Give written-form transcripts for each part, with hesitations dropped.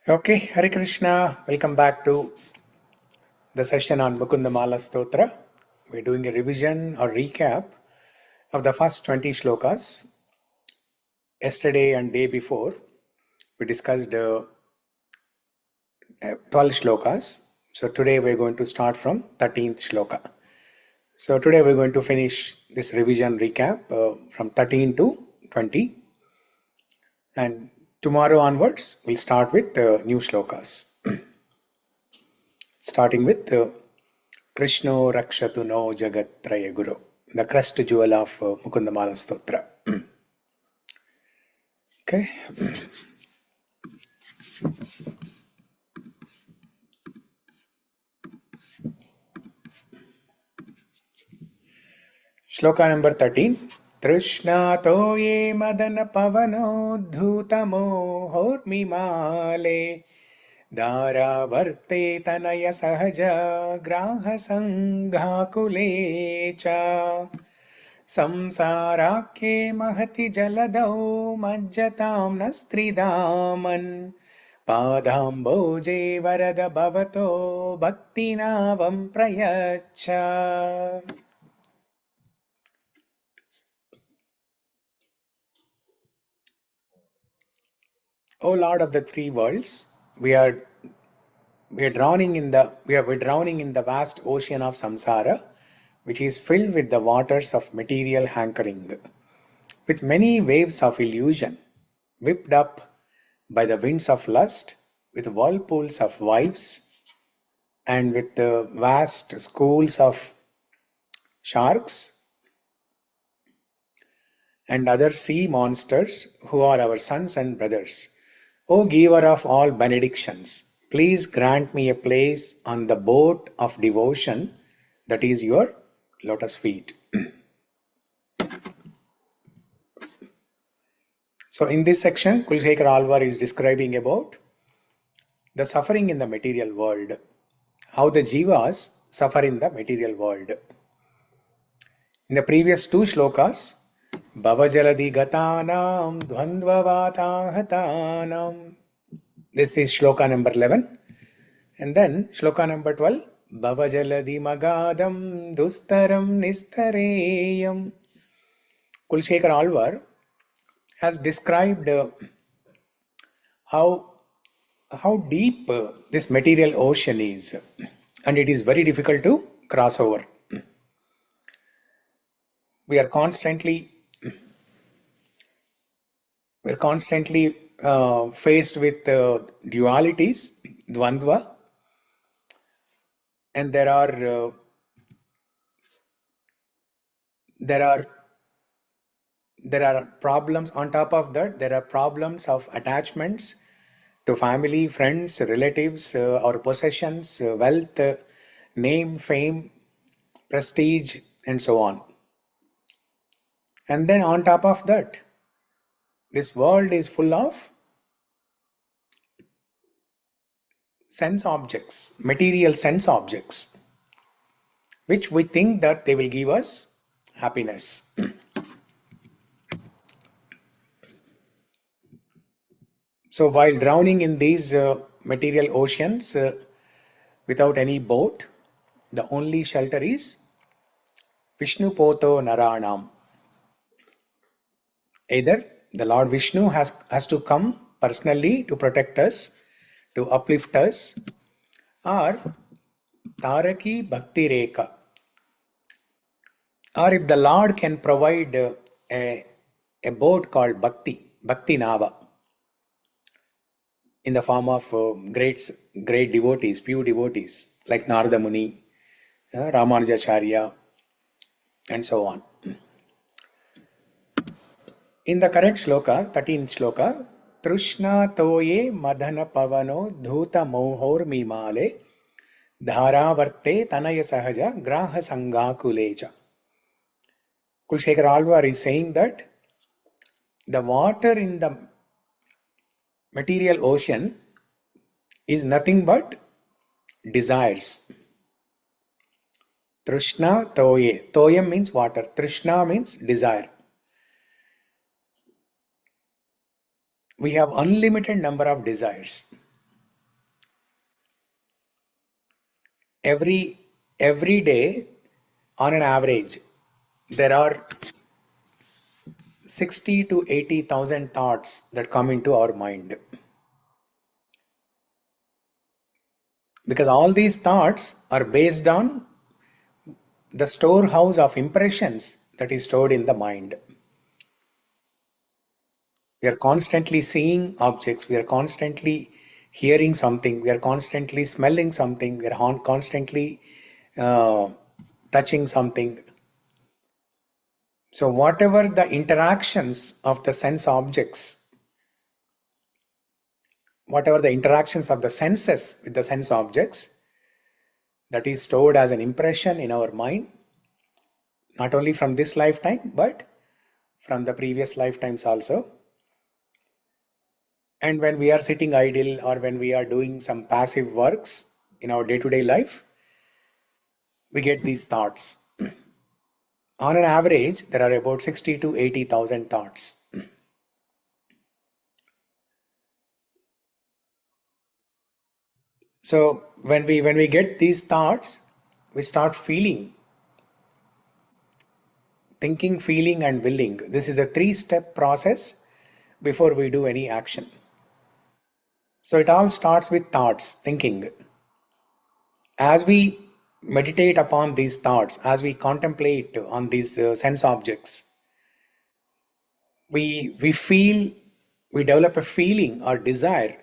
Okay, Hare Krishna. Welcome back to the session on Mukunda Mālā Stotra. We're doing a revision or recap of the first 20 shlokas. Yesterday and day before, we discussed 12 shlokas. So today we're going to start from 13th shloka. So today we're going to finish this revision recap from 13 to 20. And tomorrow onwards, we'll start with new shlokas. Starting with Krishno Rakshatu No Jagat Guru, the crest jewel of Mukunda Mālā Stotra. Okay. Shloka number 13. Trishnato ye madana pavano dhutamo hormimale धारावर्ते तनय सहज ग्राह संघाकुले च संसाराख्ये महति जलदौ मज्जतां न स्त्रिदामन् पादाम्बोजे वरद भवतो भक्तिनावं प्रयच्छ. O Lord of the three worlds, we're drowning in the vast ocean of samsara, which is filled with the waters of material hankering, with many waves of illusion, whipped up by the winds of lust, with whirlpools of wives, and with the vast schools of sharks and other sea monsters who are our sons and brothers. O giver of all benedictions, please grant me a place on the boat of devotion, that is your lotus feet. So in this section, Kulshekar Alvar is describing about the suffering in the material world, how the jivas suffer in the material world. In the previous two shlokas, Bhavajaladi Gatanam Dvandvavatahatanam. This is shloka number 11. And then shloka number 12, Bhavajaladi Magadam Dustaram Nistareyam. Kulshekar Alvar has described how deep this material ocean is, and it is very difficult to cross over. We're constantly faced with dualities, dvandva, and there are problems. On top of that, there are problems of attachments to family, friends, relatives, or possessions, wealth, name, fame, prestige, and so on. And then on top of that, this world is full of sense objects, material sense objects, which we think that they will give us happiness. So while drowning in these material oceans without any boat, the only shelter is Vishnu Poto Naranam. Either the Lord Vishnu has to come personally to protect us, to uplift us, or Taraki Bhakti Rekha. Or if the Lord can provide a boat called Bhakti Nava, in the form of great devotees, pure devotees, like Narada Muni, Ramanujacharya, and so on. In the correct shloka, 13th shloka, Trishna toye madhana pavano dhuta mohor mimale dharavarte tanaya sahaja graha sangakuleja. Kulshekar Alvar is saying that the water in the material ocean is nothing but desires. Trishna toye. Toyam means water. Trishna means desire. We have unlimited number of desires. every day, on an average, there are 60 to 80,000 thoughts that come into our mind. Because all these thoughts are based on the storehouse of impressions that is stored in the mind. We are constantly seeing objects, we are constantly hearing something, we are constantly smelling something, we are constantly touching something. So whatever the interactions of the sense objects, whatever the interactions of the senses with the sense objects, that is stored as an impression in our mind, not only from this lifetime, but from the previous lifetimes also. And when we are sitting idle or when we are doing some passive works in our day-to-day life, we get these thoughts. On an average, there are about 60 to 80,000 thoughts. So when we get these thoughts, we start feeling, thinking, feeling, and willing. This is a 3-step process before we do any action. So it all starts with thoughts, thinking. As we meditate upon these thoughts, as we contemplate on these sense objects, we develop a feeling or desire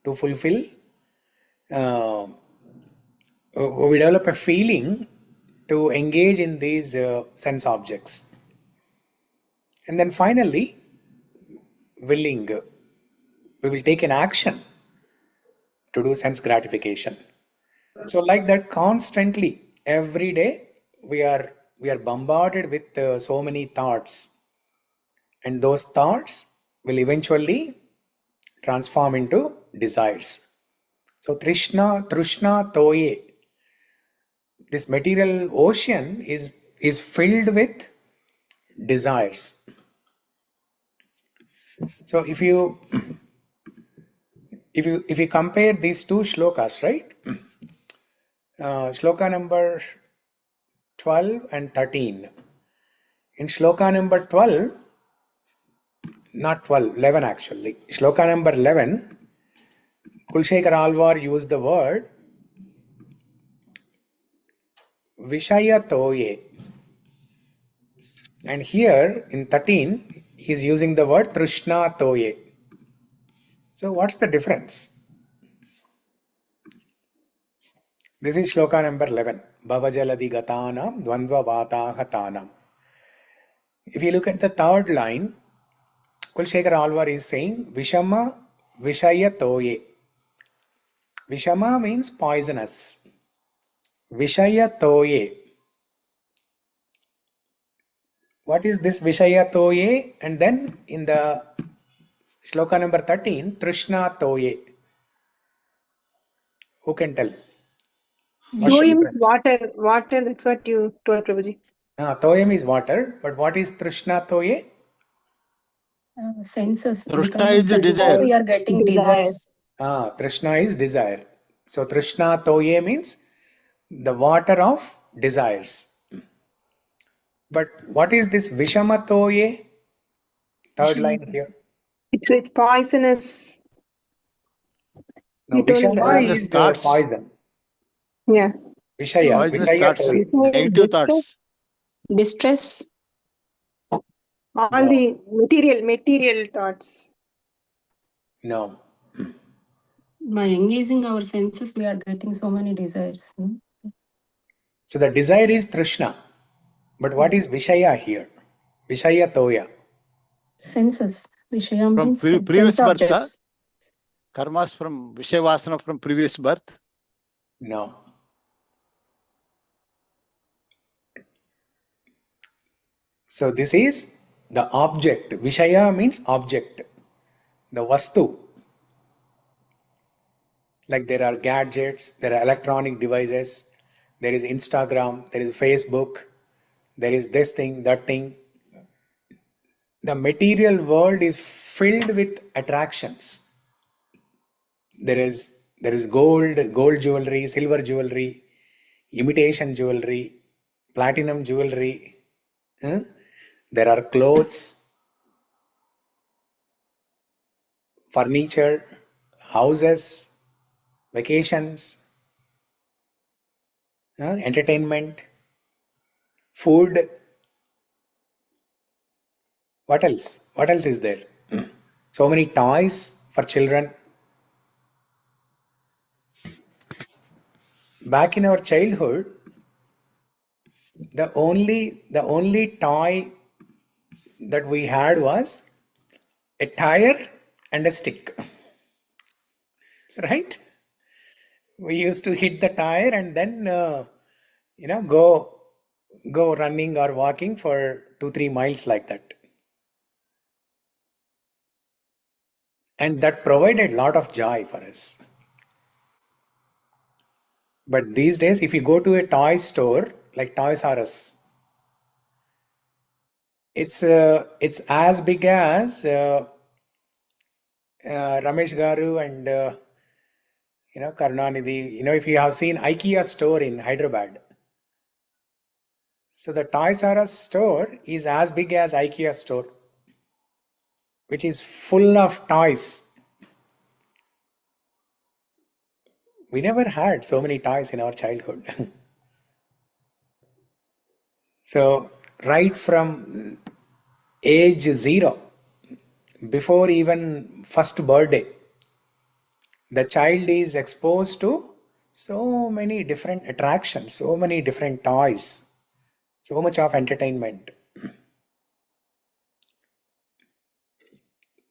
to fulfill. We develop a feeling to engage in these sense objects, and then finally, willing. We will take an action to do sense gratification. So like that, constantly every day we are bombarded with so many thoughts, and those thoughts will eventually transform into desires. So trishna toye, this material ocean is filled with desires. So if you compare these two shlokas, right? Shloka number 12 and 13. In shloka number 12, not 12, 11 actually. Shloka number 11, Kulshekar Alvar used the word Vishaya Toye. And here in 13, he is using the word Trishna Toye. So what's the difference? This is shloka number 11. Bhavajaladi gatanam dvandva vatahatanam. If you look at the third line, Kulshekar Alvar is saying Vishama Vishaya Toye. Vishama means poisonous. Vishaya Toye. What is this Vishaya Toye? And then in the shloka number 13, Trishna Toye. Who can tell? Toyam is water. Water, that's what you told, Prabhuji. Toyam is water, but what is Trishna Toye? Senses. Trishna is the desire. We are getting desires. Trishna is desire. So Trishna Toye means the water of desires. But what is this Vishama Toye? Third line here. It's poisonous. No, Vishama is poison. Yeah. Vishaya. Vishaya Toye. Negative thoughts. Distress. All the material thoughts. No. By engaging our senses, we are getting so many desires. So the desire is Trishna. But what is Vishaya here? Vishaya Toya. Senses. Vishaya means previous sense birth. objects. Karmas from Vishayavasana from previous birth. No. So this is the object. Vishaya means object. The Vastu. Like there are gadgets, there are electronic devices, there is Instagram, there is Facebook, there is this thing, that thing. The material world is filled with attractions. There is gold jewelry, silver jewelry, imitation jewelry, platinum jewelry. There are clothes, furniture, houses, vacations, entertainment, food. What else? What else is there? So many toys for children. Back in our childhood, the only toy that we had was a tire and a stick. Right? We used to hit the tire and then go running or walking for 2-3 miles like that. And that provided a lot of joy for us. But these days, if you go to a toy store like Toys R Us, it's as big as Ramesh Garu and Karunanidhi. If you have seen IKEA store in Hyderabad, so the Toys R Us store is as big as IKEA store, which is full of toys. We never had so many toys in our childhood. So right from age 0, before even first birthday, the child is exposed to so many different attractions, so many different toys, so much of entertainment.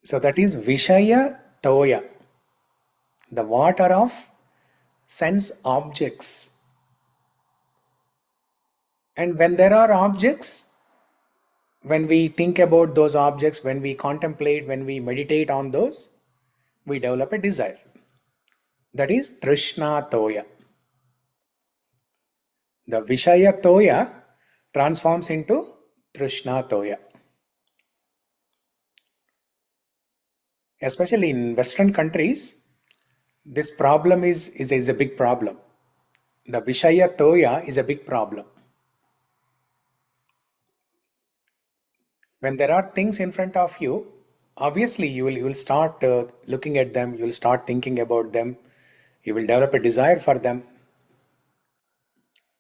So that is Vishaya Toya, the water of sense objects. And when there are objects, when we think about those objects, when we contemplate, when we meditate on those, we develop a desire. That is Trishna Toya. The Vishaya Toya transforms into Trishna Toya. Especially in Western countries, this problem is a big problem. The Vishaya Toya is a big problem. When there are things in front of you, obviously you will start looking at them, you will start thinking about them, you will develop a desire for them.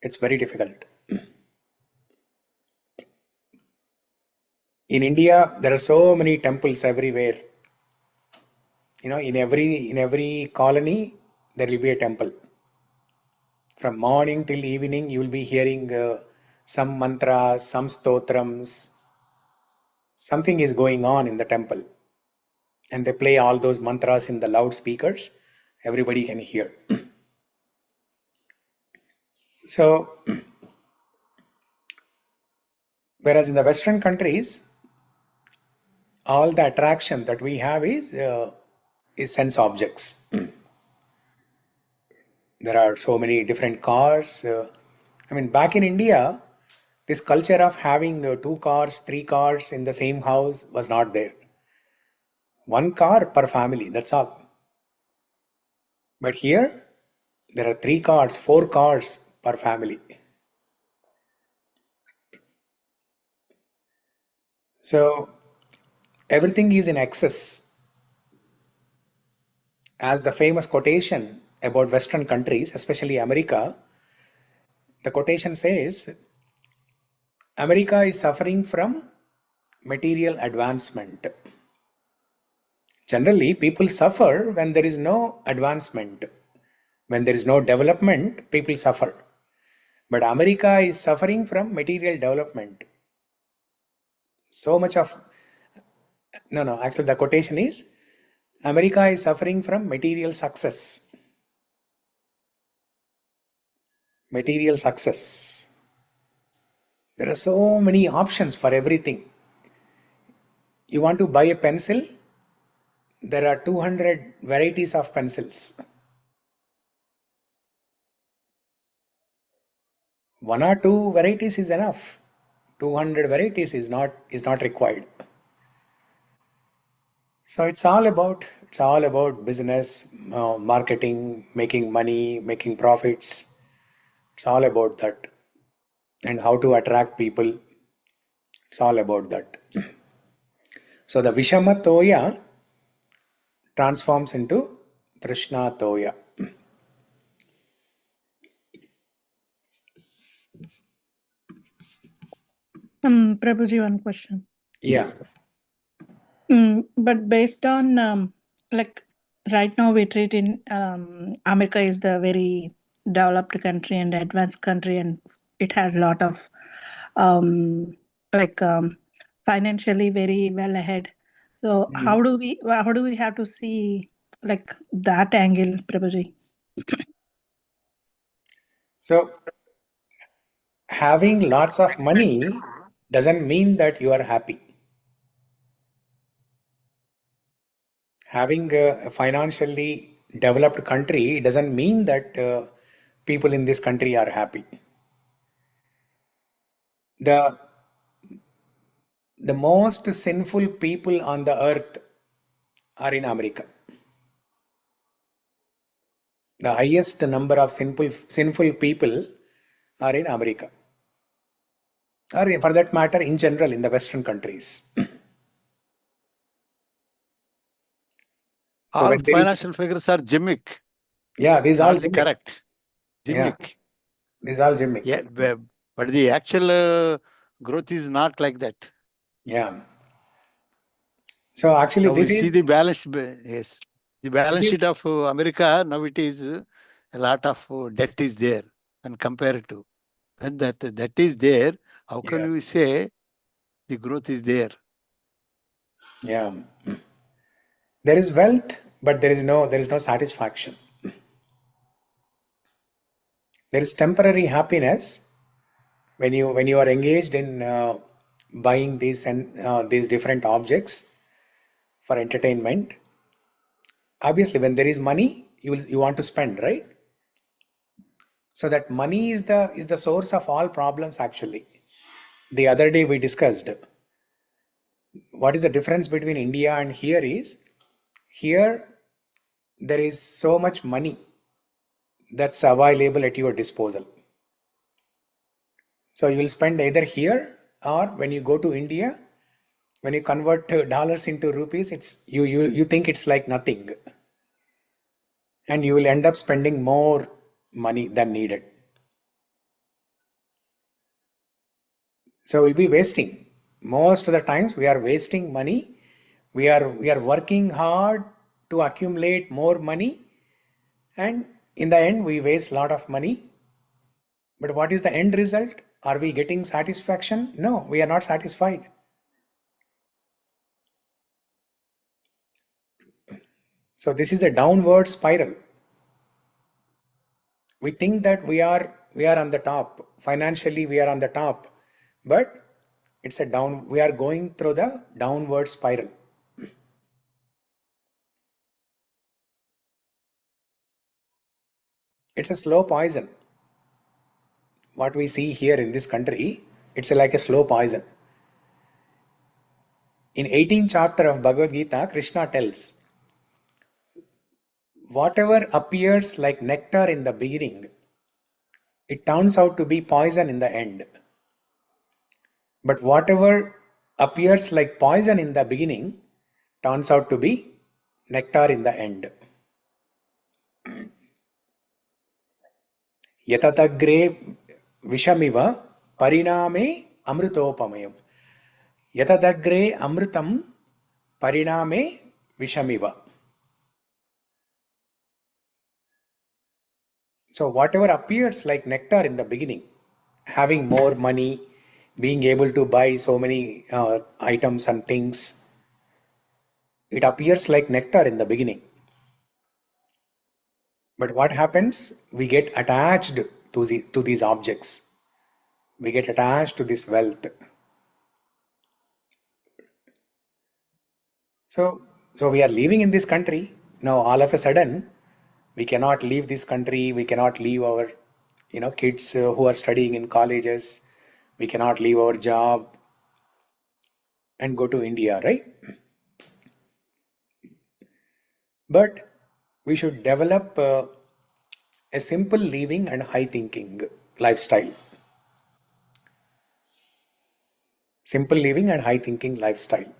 It's very difficult. In India, there are so many temples everywhere. In every colony, there will be a temple. From morning till evening, you will be hearing some mantras, some stotrams. Something is going on in the temple. And they play all those mantras in the loudspeakers. Everybody can hear. So, whereas in the Western countries, all the attraction that we have is sense objects. There are so many different cars. Back in India, this culture of having 2 cars, 3 cars in the same house was not there. 1 car per family, that's all. But here, there are 3 cars, 4 cars per family. So, everything is in excess. As the famous quotation about Western countries, especially America, the quotation says, America is suffering from material advancement. Generally, people suffer when there is no advancement. When there is no development, people suffer. But America is suffering from material development. So much of... No, actually the quotation is, America is suffering from material success. Material success. There are so many options for everything. You want to buy a pencil? There are 200 varieties of pencils. 1 or 2 varieties is enough. 200 varieties is not required. So it's all about business, marketing, making money, making profits. It's all about that. And how to attract people. It's all about that. So the Vishama Toya transforms into Trishna Toya. Prabhuji, one question. Yeah. But based on like right now we treat in America is the very developed country and advanced country, and it has a lot of like financially very well ahead. So how do we have to see like that angle, Prabhuji? So having lots of money doesn't mean that you are happy. Having a financially developed country doesn't mean that people in this country are happy. The most sinful people on the earth are in America. The highest number of sinful people are in America, or for that matter, in general, in the Western countries. So All when there is, financial figures are gimmick. yeah, these Not all the gimmick. correct. Gimmick. Yeah, these all gimmick. Yeah, but the actual growth is not like that. Yeah. So actually, Now this we see is the balance. Yes, the balance is- sheet of America now it is a lot of debt is there and compared to, and that is there. How can yeah, we say the growth is there? yeah. There is wealth, but there is no satisfaction. There is temporary happiness when you are engaged in buying these different objects for entertainment. Obviously, when there is money, you want to spend, right? So that money is the source of all problems. Actually, the other day we discussed what is the difference between India and here is here there is so much money that's available at your disposal. So you will spend either here or when you go to India, when you convert dollars into rupees, it's you think it's like nothing, and you will end up spending more money than needed. So we'll be wasting. Most of the times we are wasting money. We are working hard to accumulate more money, and in the end we waste a lot of money. But what is the end result? Are we getting satisfaction? No, we are not satisfied. So this is a downward spiral. We think that we are on the top. Financially we are on the top, but it's a down. We are going through the downward spiral. It's a slow poison. What we see here in this country, it's like a slow poison. In 18th chapter of Bhagavad Gita, Krishna tells, whatever appears like nectar in the beginning, it turns out to be poison in the end. But whatever appears like poison in the beginning turns out to be nectar in the end. Yatatagre vishamiva pariname amrutopamayam. Yatadagre amrutam pariname vishamiva. So whatever appears like nectar in the beginning, having more money, being able to buy so many items and things, it appears like nectar in the beginning. But what happens? We get attached to these objects. We get attached to this wealth. So we are living in this country. Now all of a sudden, we cannot leave this country. We cannot leave our kids who are studying in colleges. We cannot leave our job and go to India, right? But we should develop a simple living and high thinking. lifestyle. Simple living and high thinking lifestyle.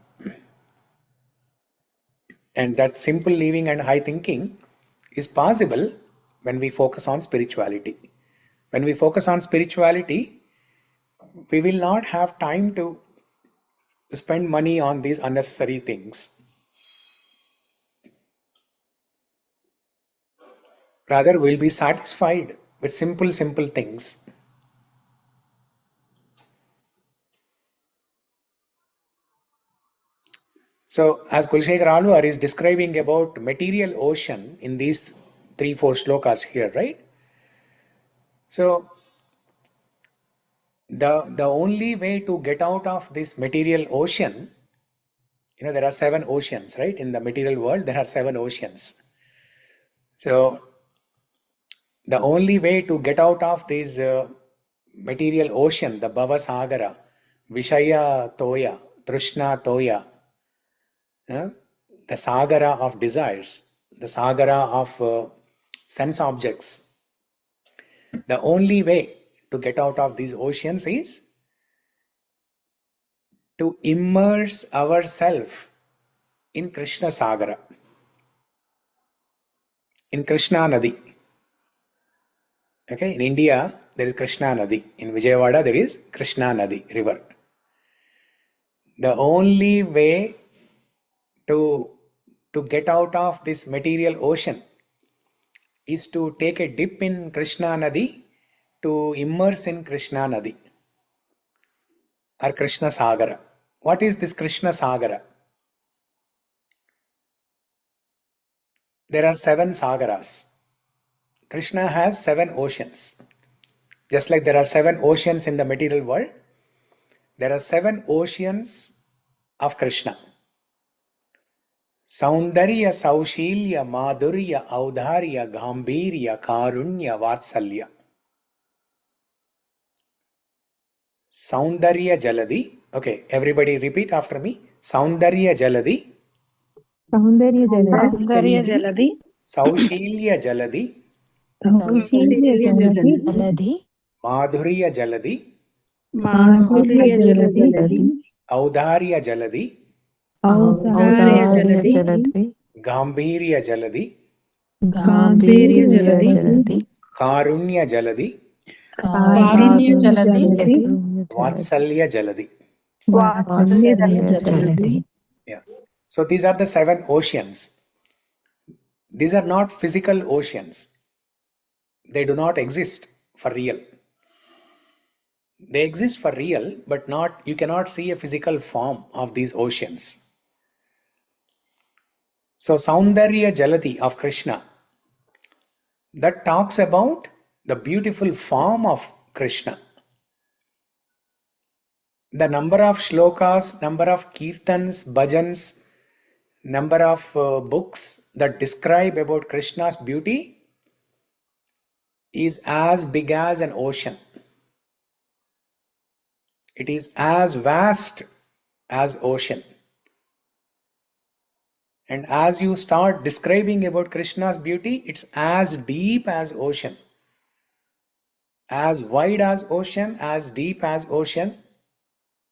And that simple living and high thinking is possible when we focus on spirituality. When we focus on spirituality, we will not have time to spend money on these unnecessary things. Rather, we'll be satisfied with simple things. So, as Kulshekar Alwar is describing about material ocean in these 3-4 slokas here, right? So, the only way to get out of this material ocean, there are 7 oceans, right? In the material world, there are 7 oceans. So, the only way to get out of this material ocean, the Bhava Sagara, Vishaya Toya, Trishna Toya, the Sagara of desires, the Sagara of sense objects. The only way to get out of these oceans is to immerse ourselves in Krishna Sagara, in Krishna Nadi. Okay, in India there is Krishna Nadi. In Vijayawada there is Krishna Nadi river. The only way to get out of this material ocean is to take a dip in Krishna Nadi, to immerse in Krishna Nadi or Krishna Sagara. What is this Krishna Sagara? There are 7 Sagaras. Krishna has 7 oceans. Just like there are 7 oceans in the material world, there are 7 oceans of Krishna. Saundarya, Saushilya, Madhurya, Audharya, Gambhirya, Karunya, Vatsalya. Saundarya Jaladi. Okay, everybody repeat after me. Saundarya Jaladi. Saundarya Jaladi. Saundarya Jaladi. Saushilya Jaladi. Saundarya Jaladi. Jaladi. Madhurya Jaladi. Madhurya Jaladi. Audharya Jaladi. Audharya Jaladi. Gambhirya Jaladi. Gambhirya Jaladi. Karunya Jaladi. Karunya Jaladi. Vatsalya Jaladi. Vatsalya Jaladi. Yeah. So these are the 7 oceans. These are not physical oceans. They do not exist for real. They exist for real, but you cannot see a physical form of these oceans. So Saundarya Jaladi of Krishna, that talks about the beautiful form of Krishna. The number of shlokas, number of kirtans, bhajans, number of books that describe about Krishna's beauty is as big as an ocean. It is as vast as ocean. And as you start describing about Krishna's beauty, it's as deep as ocean, as wide as ocean, as deep as ocean,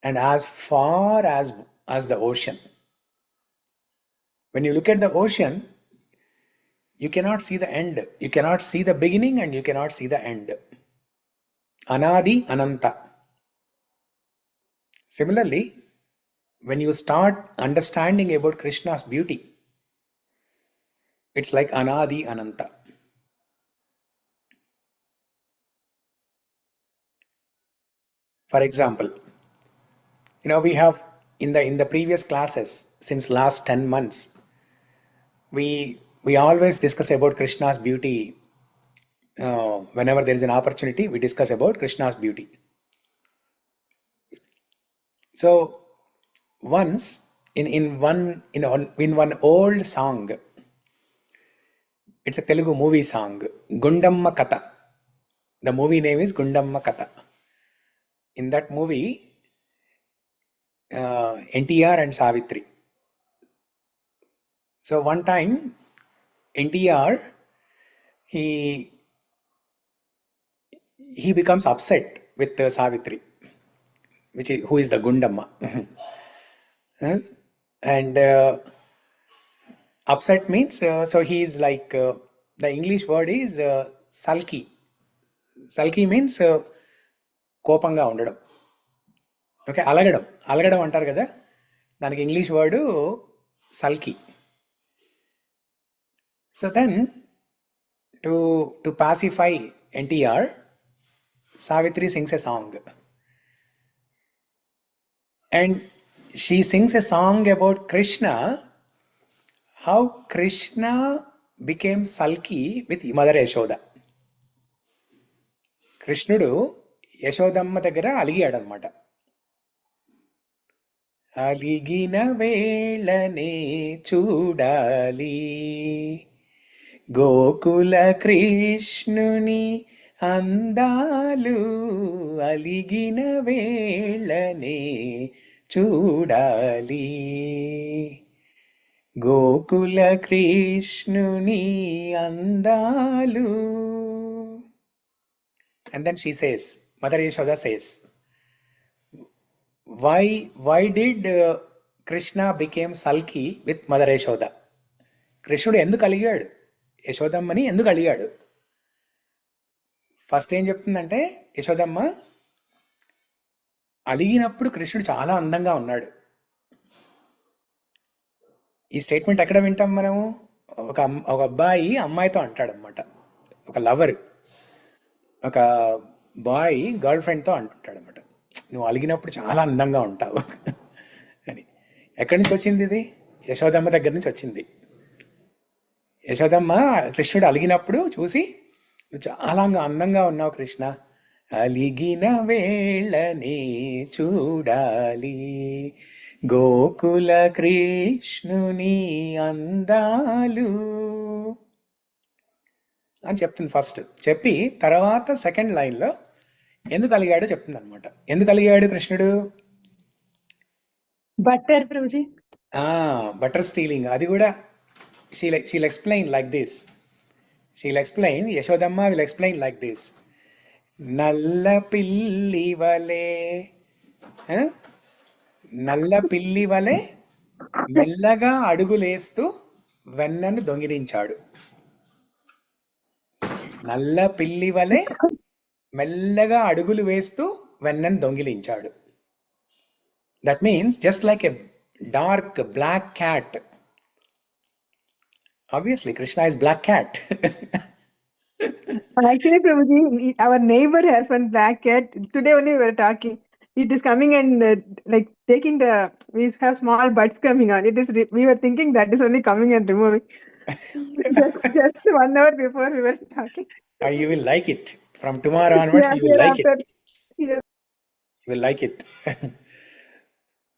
and as far as the ocean. When you look at the ocean, you cannot see the end. You cannot see the beginning and you cannot see the end. Anadi Ananta. Similarly, when you start understanding about Krishna's beauty, it's like Anadi Ananta. For example, we have in the previous classes since last 10 months, we always discuss about Krishna's beauty. Whenever there is an opportunity, we discuss about Krishna's beauty. So once in one old song, it's a Telugu movie song, Gundamma Katha. The movie name is Gundamma Katha. In that movie, NTR and Savitri. So one time, NTR, he he becomes upset with Savitri, who is the Gundamma. And upset means, so he is like, the English word is sulky. Sulky means కోపంగా ఉండడం. Okay, అలగడం. అలగడం అంటారు కదా, దానికి English word sulky. So then to pacify NTR, Savitri sings a song. And she sings a song about Krishna, how Krishna became sulky with Mother Yashoda. కృష్ణుడు యశోదమ్మ దగ్గర అలిగాడు అనమాట. అలిగిన వేళనే చూడాలి గోకుల కృష్ణుని అందాలు, అలిగిన వేళనే చూడాలి గోకుల కృష్ణుని అందాలు. And then she says, Mother Yashoda says, why did Krishna became sulky with Mother Yashoda? కృష్ణుడు ఎందుకు అలిగాడు, యశోదమ్మని ఎందుకు అలిగాడు? ఫస్ట్ ఏం చెప్తుందంటే, యశోదమ్మ అలిగినప్పుడు కృష్ణుడు చాలా అందంగా ఉన్నాడు. ఈ స్టేట్మెంట్ ఎక్కడ వింటాం మనము? ఒక అబ్బాయి అమ్మాయితో అంటాడు అనమాట, ఒక లవర్, ఒక బాయ్ గర్ల్ ఫ్రెండ్తో అంటుంటాడు అనమాట, నువ్వు అలిగినప్పుడు చాలా అందంగా ఉంటావు అని. ఎక్కడి నుంచి వచ్చింది ఇది? యశోదమ్మ దగ్గర నుంచి వచ్చింది. యశోదమ్మ కృష్ణుడు అలిగినప్పుడు చూసి, నువ్వు చాలా అందంగా ఉన్నావు కృష్ణ, అలిగిన వేళనే చూడాలి గోకుల కృష్ణుని అందాలు అని చెప్తుంది ఫస్ట్. చెప్పి తర్వాత సెకండ్ లైన్లో ఎందుకు అలిగాడో చెప్తుంది అనమాట. ఎందుకు అలిగాడు కృష్ణుడు? Butter Prabhuji, butter stealing. అది కూడా she'll explain like this. Yashodamma will explain like this. నల్ల పిల్లి వలే, నల్ల పిల్లి వలె మెల్లగా అడుగులేస్తూ వెన్నను దొంగిలించాడు. నల్ల పిల్లి వలె మెల్లగా అడుగులు వేస్తూ వెన్నను దొంగిలించాడు. That means just like a dark black cat. Obviously, Krishna is black cat. actually Prabhuji, our neighbor has one black cat. Today only we were talking. It is coming and like taking we have small buds coming on. We were thinking that is only coming and removing. just 1 hour before we were talking. You will like it. From tomorrow onwards, you will like it. Yes. You will like it.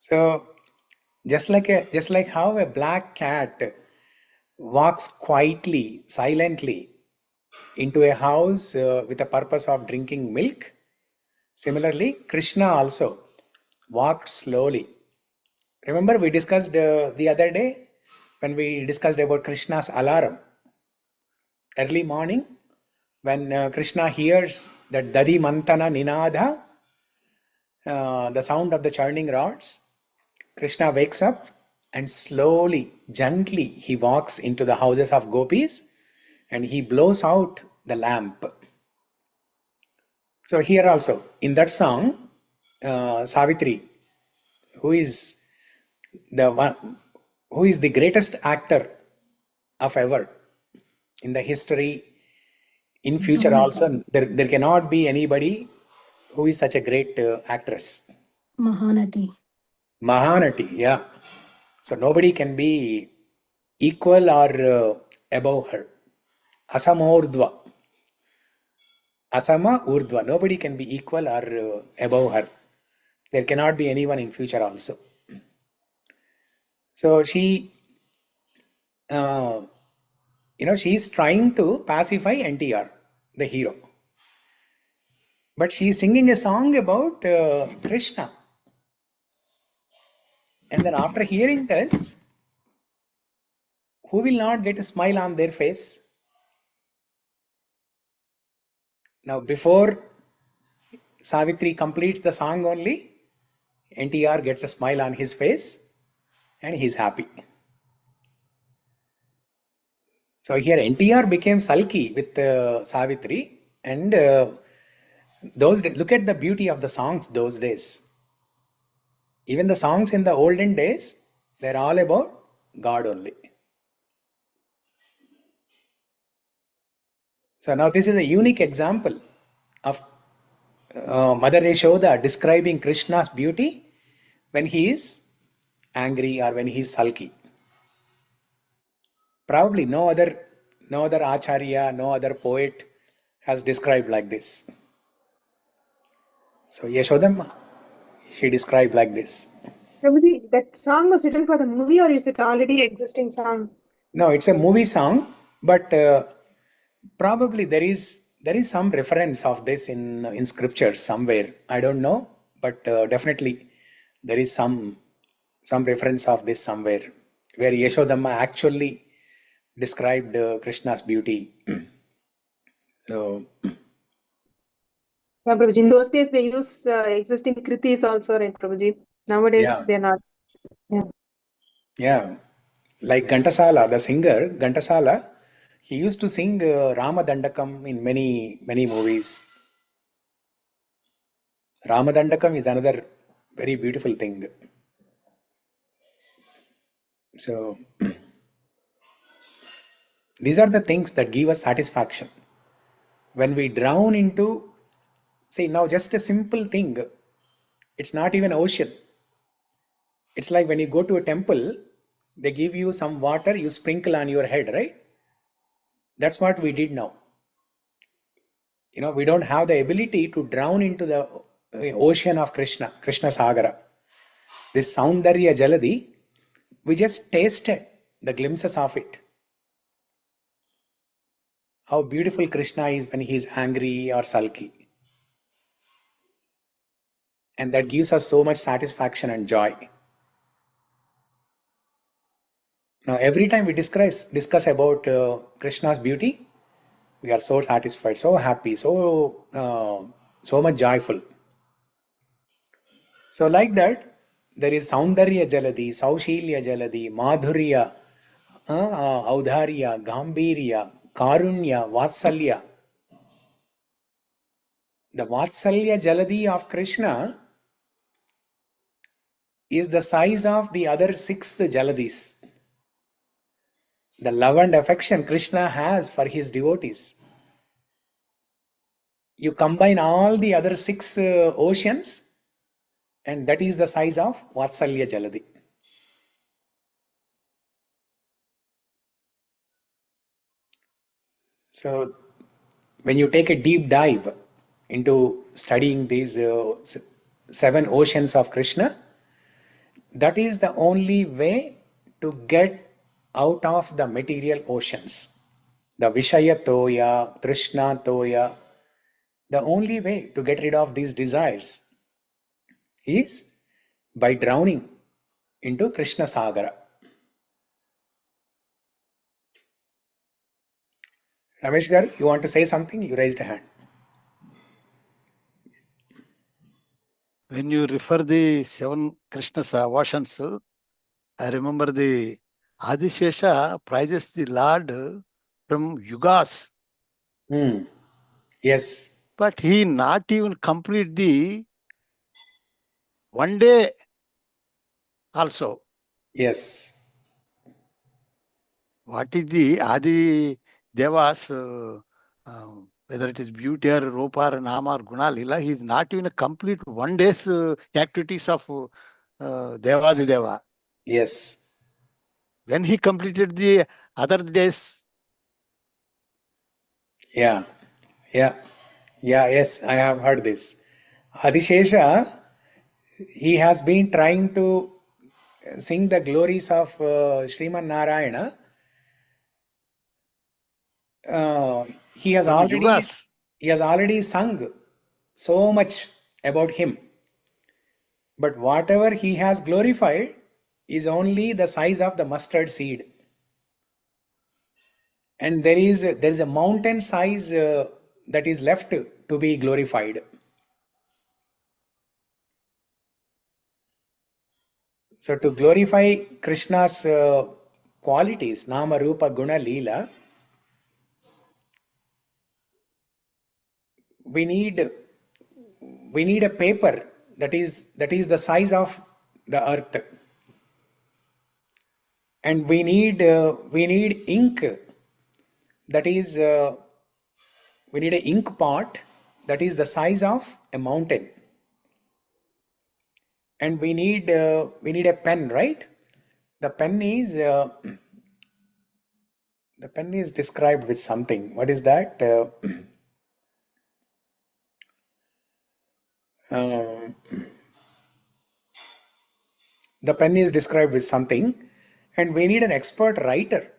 So, just like how a black cat walks quietly, silently into a house with the purpose of drinking milk, similarly, Krishna also walked slowly. Remember, we discussed the other day when we discussed about Krishna's alarm. Early morning, when Krishna hears that Dadi Mantana Ninada, the sound of the churning rods, Krishna wakes up and slowly, gently, he walks into the houses of gopis and he blows out the lamp. So here also, in that song, Savitri, who is the greatest actor of ever in the history, in future also, there cannot be anybody who is such a great actress. Mahanati, yeah. So nobody can be equal or above her. Asama urdhva. Nobody can be equal or above her. There cannot be anyone in future also. So she is trying to pacify NTR, the hero. But she is singing a song about Krishna. And then after hearing this, who will not get a smile on their face? Now, before Savitri completes the song only, NTR gets a smile on his face and he's happy. So here NTR became sulky with Savitri, and look at the beauty of the songs those days. Even the songs in the olden days, they're all about God only. So now this is a unique example of Mother Yashoda describing Krishna's beauty when he is angry or when he is sulky. Probably no other acharya, no other poet has described like this. So Yashodamma, she described like this. Prabhuji, that song was written for the movie, or is it already existing song? No, it's a movie song, but probably there is some reference of this in scriptures somewhere. I don't know, but definitely there is some reference of this somewhere where Yashodamma actually described Krishna's beauty. So Yeah, Prabhuji. In those days, they use existing kritis also, right, Prabhuji? Nowadays, yeah, they're not. Yeah. yeah, like Ghantasala, the singer Ghantasala, he used to sing Rama Dandakam in many movies. Rama Dandakam is another very beautiful thing. So these are the things that give us satisfaction. When we drown into, say now just a simple thing, it's not even ocean. It's like when you go to a temple, they give you some water, you sprinkle on your head, right? That's what we did now. We don't have the ability to drown into the ocean of Krishna Sagara. This Saundarya Jaladi, we just tasted the glimpses of it. How beautiful Krishna is when he is angry or sulky. And that gives us so much satisfaction and joy. Now, every time we discuss about Krishna's beauty, we are so satisfied, so happy, so much joyful. So, like that, there is Saundarya Jaladi, Saushilya Jaladi, Madhurya, Audharya, Gambhirya, Karunya, Vatsalya. The Vatsalya Jaladi of Krishna is the size of the other 6 Jaladis. The love and affection Krishna has for his devotees. You combine all the other 6 oceans, and that is the size of Vatsalya Jaladi. So, when you take a deep dive into studying these 7 oceans of Krishna, that is the only way to get out of the material oceans. The Vishaya Toya, Trishna Toya, the only way to get rid of these desires is by drowning into Krishna Sagara. Ramesh Gar, you want to say something? You raised a hand. When you refer the 7 Krishna's oceans, I remember the Adishesha praises the Lord from yugas. Yes. But he not even complete the one day also. Yes. What is the Adi Devas, whether it is beauty or Rupa or Nama or Guna Lila, he is not even a complete one day's activities of Devadi Deva. Yes. When he completed the other days. Yeah. Yes, I have heard this. Adishesha, he has been trying to sing the glories of Sriman Narayana. He has From already yugas. sung so much about him. But whatever he has glorified is only the size of the mustard seed. And there is a mountain size that is left to be glorified. So to glorify Krishna's qualities, Nama, Rupa, Guna, Leela, we need a paper that is the size of the earth, and we need ink that is we need an ink pot that is the size of a mountain, and we need a pen, right? The pen is described with something. What is that? The pen is described with something, and we need an expert writer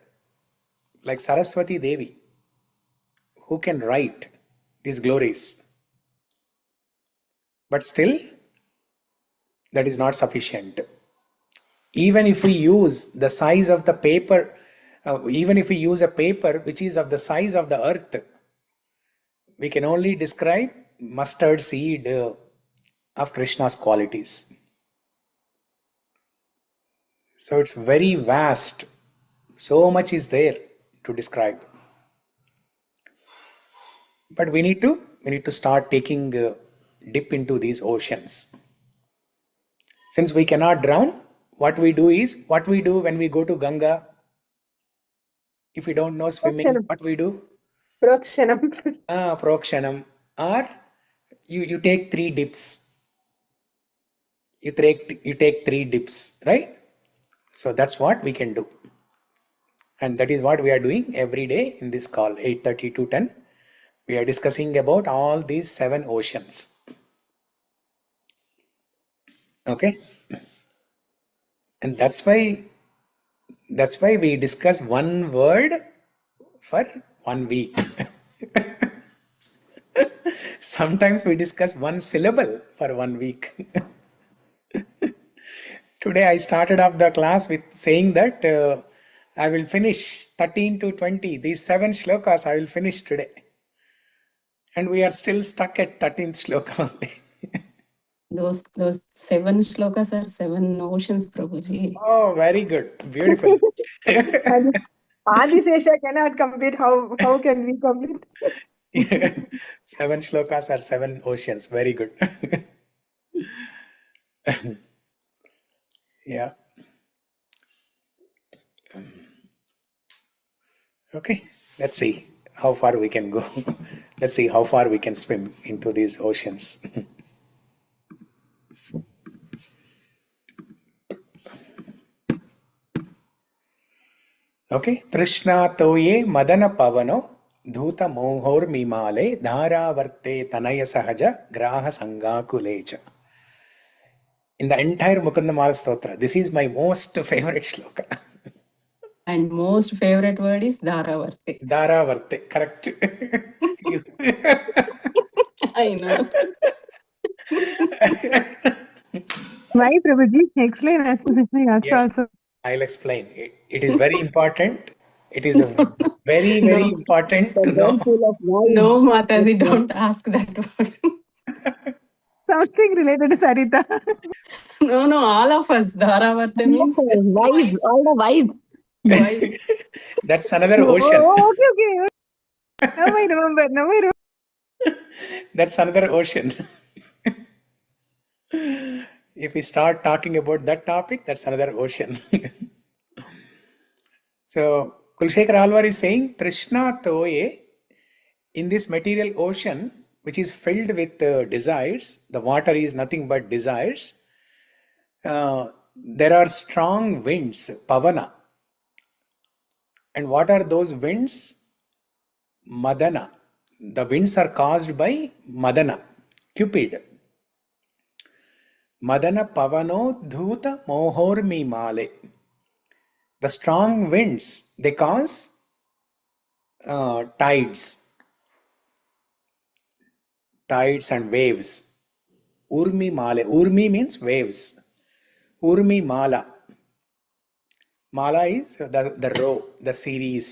like Saraswati Devi who can write these glories. But still, that is not sufficient. Even if we use the size of the paper, even if we use a paper which is of the size of the earth, we can only describe mustard seed of Krishna's qualities. So it's very vast. So much is there to describe. But we need to start taking dip into these oceans. Since we cannot drown, what we do when we go to Ganga. If we don't know swimming, Prokshanam. what we do? Prokshanam. Prokshanam. Or you take 3 dips. You take 3 dips, right? So that's what we can do. And that is what we are doing every day in this call, 8:30 to 10. We are discussing about all these 7 oceans. Okay? And that's why we discuss one word for 1 week. Sometimes we discuss one syllable for 1 week. Today I started off the class with saying that I will finish 13 to 20. These 7 shlokas I will finish today. And we are still stuck at 13th shloka only. Those 7 shlokas are 7 oceans, Prabhuji. Oh, very good. Beautiful. Adisesha cannot complete. How can we complete? 7 shlokas are 7 oceans. Very good. Yeah. Okay. Let's see how far we can go. Let's see how far we can swim into these oceans. Okay. Trishna toye madana pavano dhuta mohor mimale dharavarte tanaya sahaja graha sangakulecha. In the entire Mukunda Mālā Stotra, this is my most favorite shloka. And most favorite word is Dharavarte. Dharavarte, correct. I know. Why, Prabhuji? Explain us. Yes, Also. I'll explain. It is very important. It is very, very No. important to know. No, Mataji, don't ask that word. Something related to Sarita. No, all of us. Dharavarte means Wife, all the wife. wife. That's another Oh, ocean. okay. Now I remember. That's another ocean. If we start talking about that topic, that's another ocean. So Kulshekar Alvar is saying, Trishna Toye, in this material ocean, which is filled with desires, the water is nothing but desires. There are strong winds, pavana. And what are those winds? Madana. The winds are caused by Madana, Cupid. Madana pavano dhuta mohormi male. The strong winds, they cause tides and waves. Urmi male. Urmi means waves. Urmi mala. Mala is the row, the series.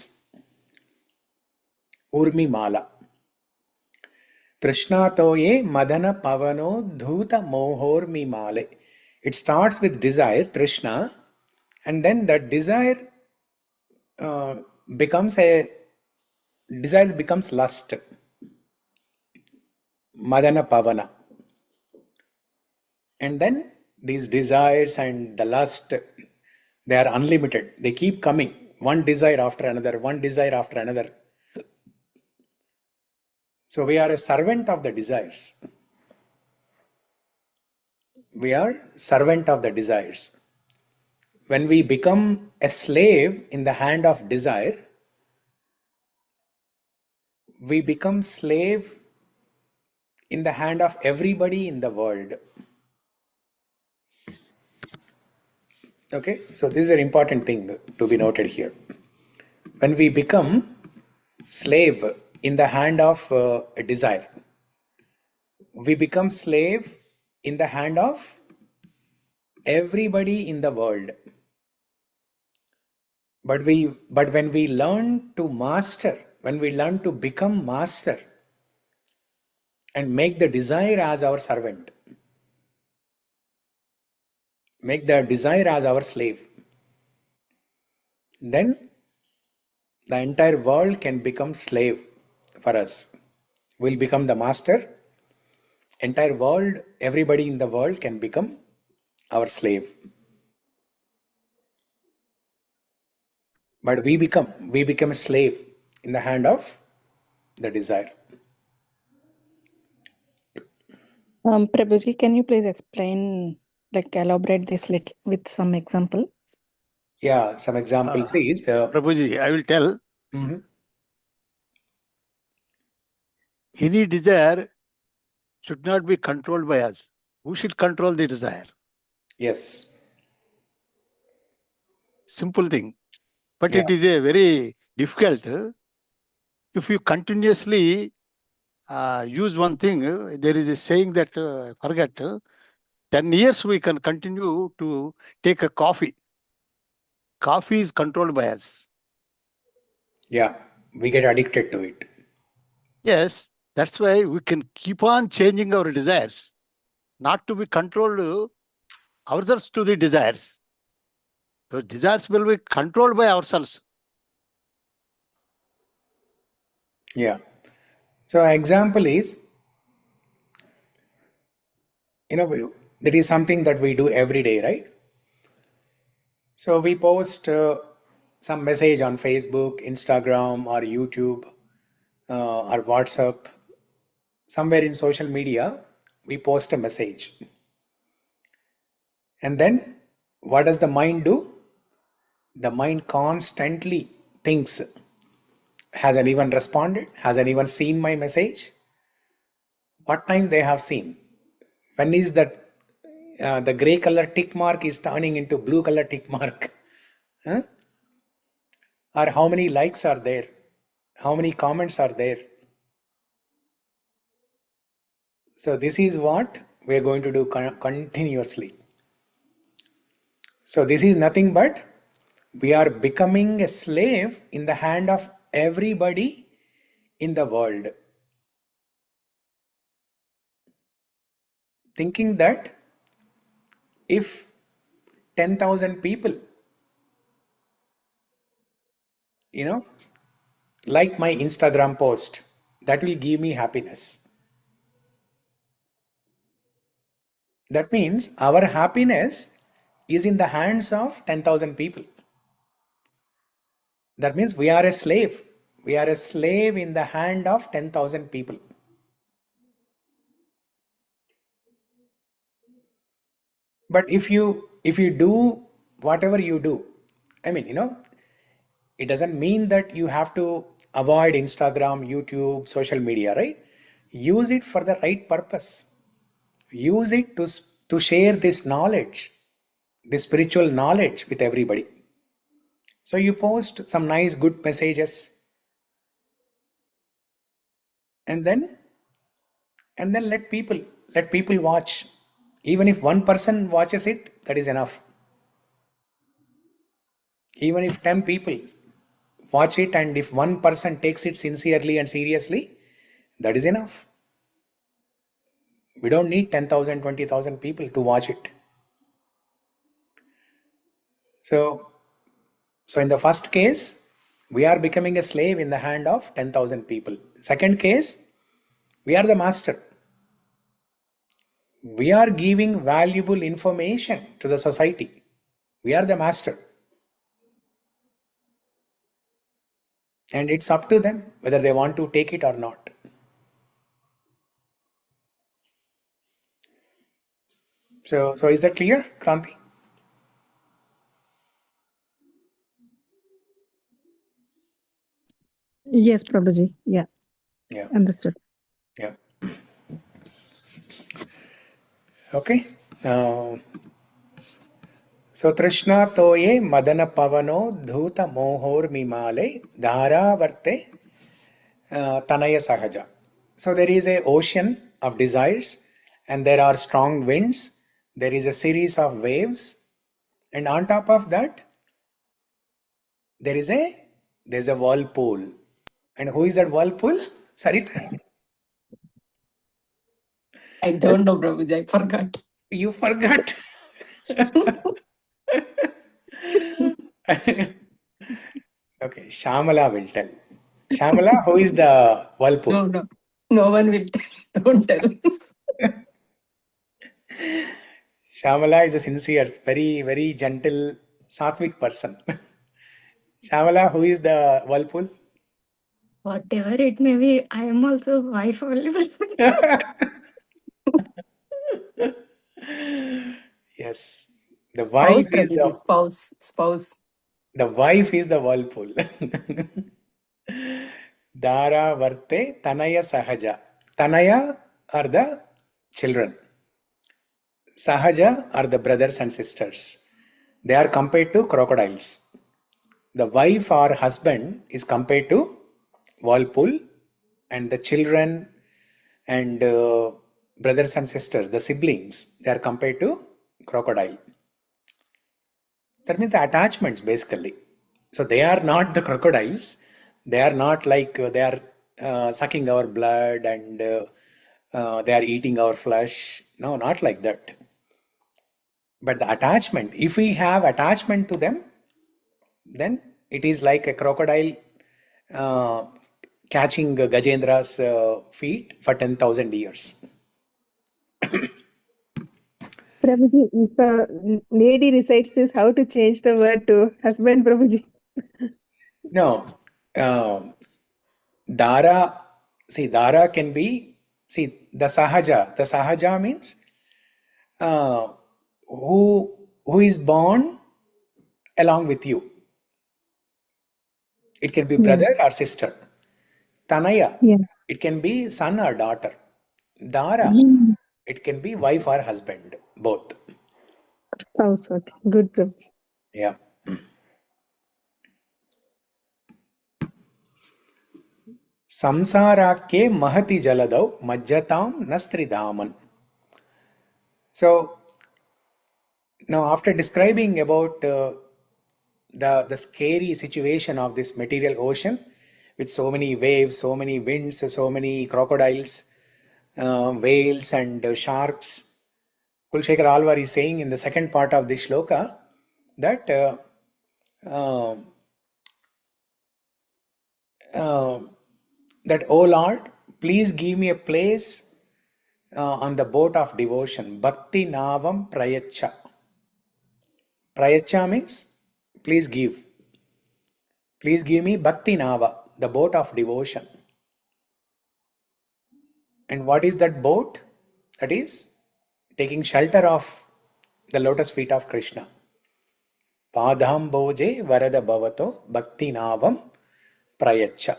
Urmi mala. Trishna toye madana pavano dhuta mohormi male. It starts with desire, Trishna, and then that desire becomes lust, Madana Pavana. And then these desires and the lust, they are unlimited. They keep coming, one desire after another, one desire after another. So we are a servant of the desires. We are servant of the desires. When we become a slave in the hand of desire, we become slave in the hand of everybody in the world. Okay, so this is an important thing to be noted here. When we become slave in the hand of a desire, we become slave in the hand of everybody in the world. But when we learn to master, when we learn to become master and make the desire as our servant, make the desire as our slave, then the entire world can become slave for us. We'll become the master. Entire world, everybody in the world can become our slave. But we become a slave in the hand of the desire. Prabhuji, can you please explain, like elaborate this little with some example? Yeah, some examples is Prabhuji, I will tell. Mhm. Any desire should not be controlled by us. Who should control the desire? Yes. Simple thing. But Yeah. it is a very difficult. If you continuously use one thing, there is a saying that, forget, 10 years we can continue to take a coffee. Coffee is controlled by us. Yeah, we get addicted to it. Yes, that's why we can keep on changing our desires, not to be controlled ourselves to the desires. The desires will be controlled by ourselves. Yeah. So example is, that is something that we do every day, right? So we post some message on Facebook, Instagram, or YouTube, or WhatsApp. Somewhere in social media, we post a message. And then what does the mind do? The mind constantly thinks, has anyone responded? Has anyone seen my message? What time they have seen? When is that the gray color tick mark is turning into blue color tick mark? Huh? Or how many likes are there? How many comments are there? So this is what we are going to do continuously. So this is nothing but we are becoming a slave in the hand of everybody in the world. Thinking that if 10,000 people, like my Instagram post, that will give me happiness. That means our happiness is in the hands of 10,000 people. That means we are a slave. We are a slave in the hand of 10,000 people. But if you do whatever you do, it doesn't mean that you have to avoid Instagram, YouTube, social media, right? Use it for the right purpose. Use it to share this knowledge, this spiritual knowledge with everybody. So you post some nice good messages, and then let people watch. Even if one person watches it, that is enough. Even if 10 people watch it, and if one person takes it sincerely and seriously, that is enough. We don't need 10,000, 20,000 people to watch it. So in the first case, we are becoming a slave in the hand of 10,000 people. Second case, we are the master. We are giving valuable information to the society. We are the master. And it's up to them whether they want to take it or not. So is that clear, Kranti? Yes, Prabhuji. Yeah. Yeah. Understood. Yeah. Okay. So Trishna toye madana pavano dhuta mohor mimale dharavarte tanaya sahaja. So there is a ocean of desires and there are strong winds. There is a series of waves, and on top of that there's a whirlpool. And who is that whirlpool? Sarita? I don't know, Prabhuji. I forgot. You forgot. Okay, Shamala will tell. Shamala, who is the whirlpool? No one will tell. Don't tell. Shamala is a sincere, very, very gentle, sattvic person. Shamala, who is the whirlpool? Whatever it may be, I am also wife only. Yes, the wife is the Spouse. the wife is the whirlpool. Dara varte tanaya sahaja. Tanaya are the children. Sahaja are the brothers and sisters. They are compared to crocodiles. The wife or husband is compared to whirlpool, and the children and brothers and sisters, the siblings, they are compared to crocodile. That means the attachments basically. So they are not the crocodiles. They are not like they are sucking our blood and they are eating our flesh. No, not like that. But the attachment, if we have attachment to them, then it is like a crocodile uh, catching Gajendra's feet for 10,000 years. Prabhuji, if a lady recites this, how to change the word to husband, Prabhuji? No, Dara, see, Dara can be, see, the Sahaja. The Sahaja means uh, who is born along with you. It can be brother or sister. Tanaya, it can be son or daughter. Dara, it can be wife or husband, both. Spouse, okay. Good, Prabhuji. Yeah. Samsarake mahati jaladau majjatam nastridhaman. So now after describing about the scary situation of this material ocean with so many waves, so many winds, so many crocodiles, whales and sharks, Kulshekar Alvar is saying in the second part of this shloka that that, O Lord, please give me a place on the boat of devotion. Bhakti Navam Prayacha. Prayacha means please give. Please give me Bhakti Nava, the boat of devotion. And what is that boat? That is taking shelter of the lotus feet of Krishna. Padhamboje Varada Bhavato Bhakti Navam Prayacha.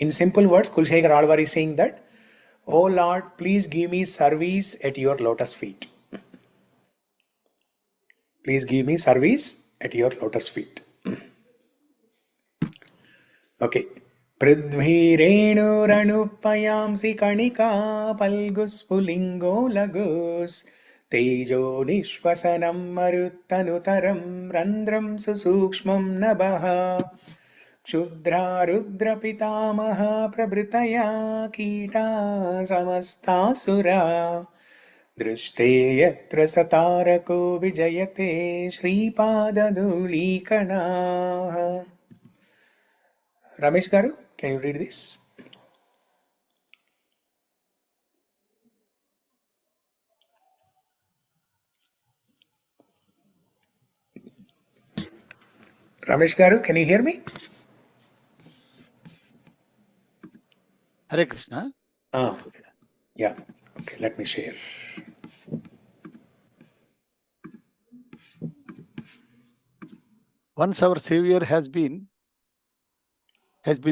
In simple words, Kulshekar Alvar is saying that, O Lord, please give me service at your lotus feet. Please give me service at your lotus feet. Okay. पृथ्वीरेणुरणुपयांसि कणिका पल्गुस्फुलिङ्गो लघुस् तेजो निःश्वसनं मरुत्तनुतरं रन्ध्रं सुसूक्ष्मं नभः क्षुद्रा रुद्रपितामहा प्रभृतया कीटा समस्तासुरा दृष्टे यत्र सतारको विजयते श्रीपादधूलीकणाः. Ramesh Garu, can you read this? Ramesh Garu, can you hear me? Hare Krishna. Yeah. Okay, let me share. Once our Savior has been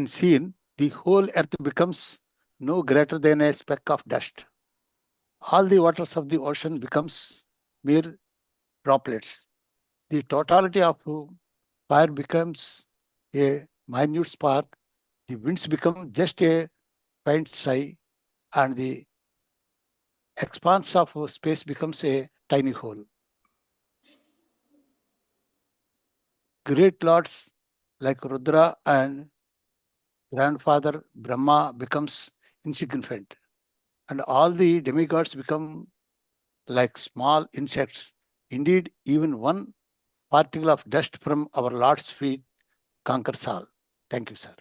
seen, the whole earth becomes no greater than a speck of dust. All the waters of the ocean becomes mere droplets. The totality of fire becomes a minute spark. The winds become just a faint sigh, and the expanse of space becomes a tiny hole. Great lords like Rudra and grandfather Brahma becomes insignificant, and all the demigods become like small insects. Indeed, even one particle of dust from our Lord's feet conquers all. Thank you, sir.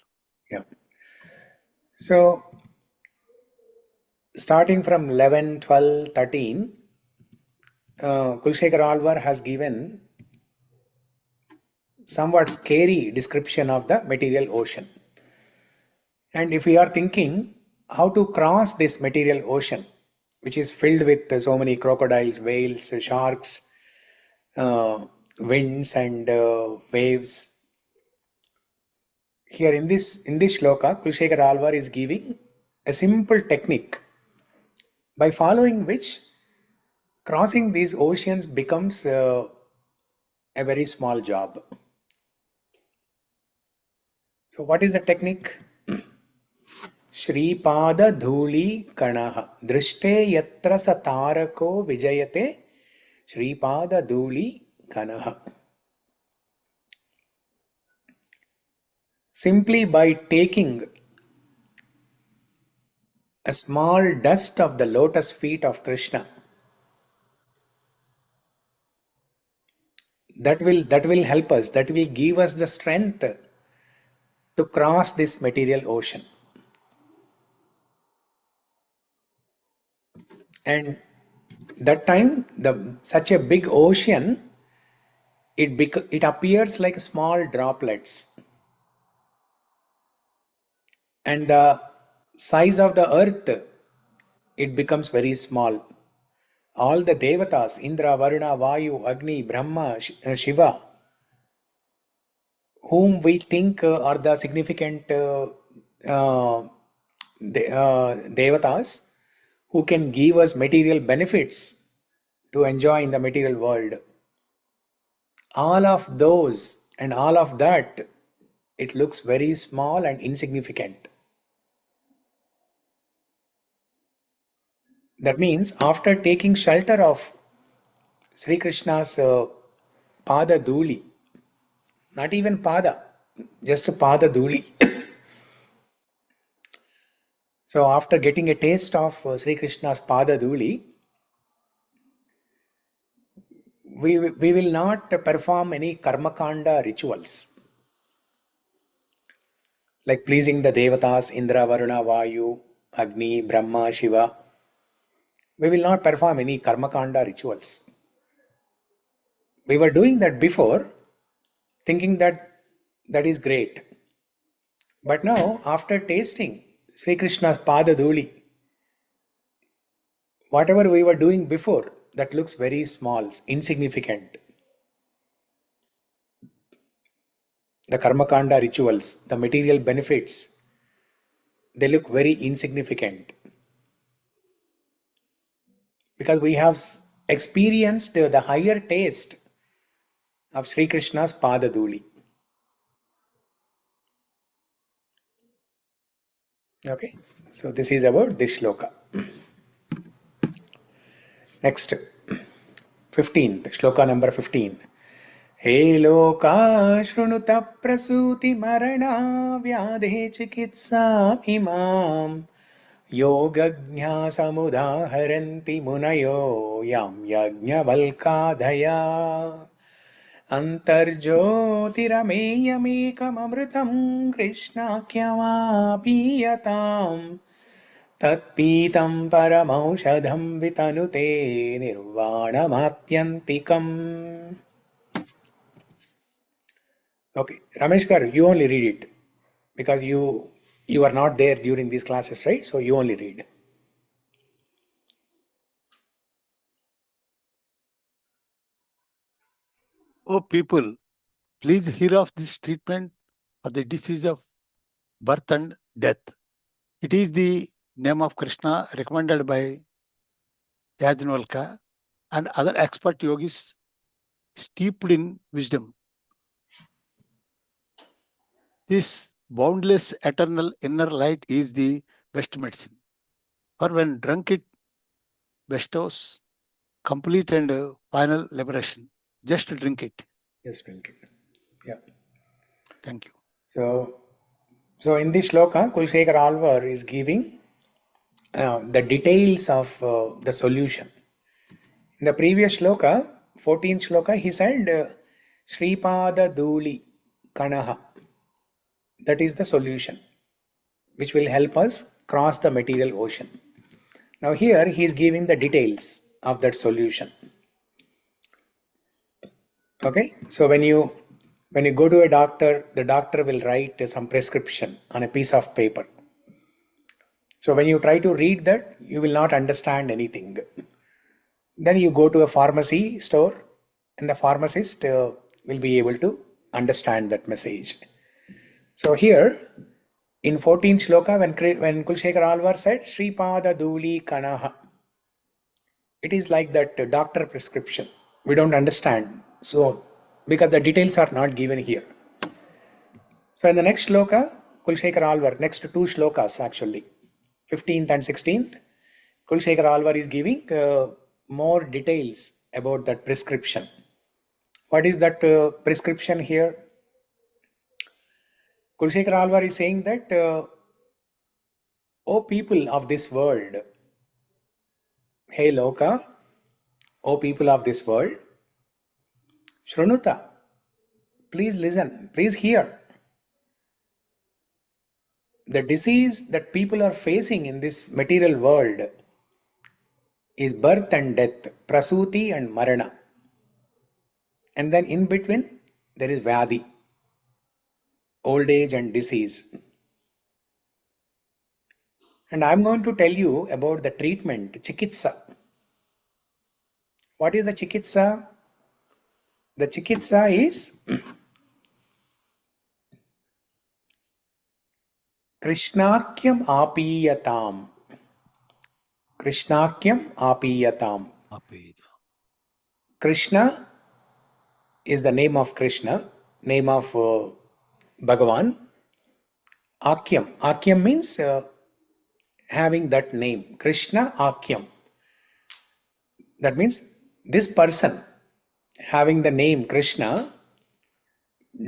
Yeah. So, starting from 11, 12, 13, Kulshekar Alvar has given somewhat scary description of the material ocean. And if we are thinking how to cross this material ocean, which is filled with so many crocodiles, whales, sharks, winds and waves, here in this shloka, Kulshekar Alvar is giving a simple technique by following which crossing these oceans becomes a very small job. So what is the technique? Shripada dhuli kanaha drishte yatra satarako vijayate Shripada dhuli kanaha. Simply by taking a small dust of the lotus feet of Krishna, that will help us, that will give us the strength to cross this material ocean. And that time, such a big ocean, it appears like small droplets, and the size of the earth, it becomes very small. All the devatas, Indra, Varuna, Vayu, Agni, Brahma, Shiva, whom we think are the significant devatas who can give us material benefits to enjoy in the material world. All of those and all of that, it looks very small and insignificant. That means after taking shelter of Sri Krishna's Pada Dhuli, not even Pada, just Pada Dhuli. So after getting a taste of Sri Krishna's Pada Dhuli, we will not perform any karmakanda rituals like pleasing the devatas Indra, Varuna, Vayu, Agni, Brahma, Shiva. We will not perform any karmakanda rituals. We were doing that before, thinking that is great. But now, after tasting Sri Krishna's Pada Dhuli, whatever we were doing before, that looks very small, insignificant. The karmakanda rituals, the material benefits, they look very insignificant. Because we have experienced the higher taste of Sri Krishna's Pada Dhuli. Okay, so this is about this shloka. Next, 15th, shloka number 15. He loka shrunuta prasuti marana vyadhe chikitsam imam योगज्ञासमुदाहरन्ति मुनयो यां यज्ञवल्काधया अन्तर्ज्योतिरमेयमेकममृतं कृष्णाख्यमापीयताम् तत्पीतं परमौषधं वितनुते निर्वाणमात्यन्तिकम्. Okay, Ramesh Gar, you only read it because you are not there during these classes, right? So you only read. Oh people, please hear of this treatment for the disease of birth and death. It is the name of Krishna recommended by Yajnavalkya and other expert yogis steeped in wisdom. This boundless eternal inner light is the best medicine. For when drunk it bestows complete and final liberation. Just drink it. Just drink it. Yeah. Thank you. So in this shloka, Kulshekar Alvar is giving the details of the solution. In the previous shloka, 14th shloka, he said Shripada Duli Kanaha. That is the solution, which will help us cross the material ocean. Now here he is giving the details of that solution. Okay, so when you go to a doctor, the doctor will write some prescription on a piece of paper. So when you try to read that, you will not understand anything. Then you go to a pharmacy store and the pharmacist will be able to understand that message. So here in 14th shloka, when Kulshekar Alvar said Sripada Duli Kanaha, it is like that doctor prescription. We don't understand. So because the details are not given here. So in the next shloka, Kulshekar Alvar, next two shlokas actually, 15th and 16th, Kulshekar Alvar is giving more details about that prescription. What is that prescription here? Kulshekar Alvar is saying that, O people of this world, hey Loka, O people of this world, Shrunuta, please listen, please hear. The disease that people are facing in this material world is birth and death, prasuti and marana. And then in between, there is vyadi, old age and disease. And I'm going to tell you about the treatment, chikitsa. What is the chikitsa? The chikitsa is Krishnakyam apiyatam. Krishnakyam apiyatam. Krishna is the name of Krishna, name of Bhagavan. Akyam. Akyam means having that name. Krishna Akyam. That means this person having the name Krishna,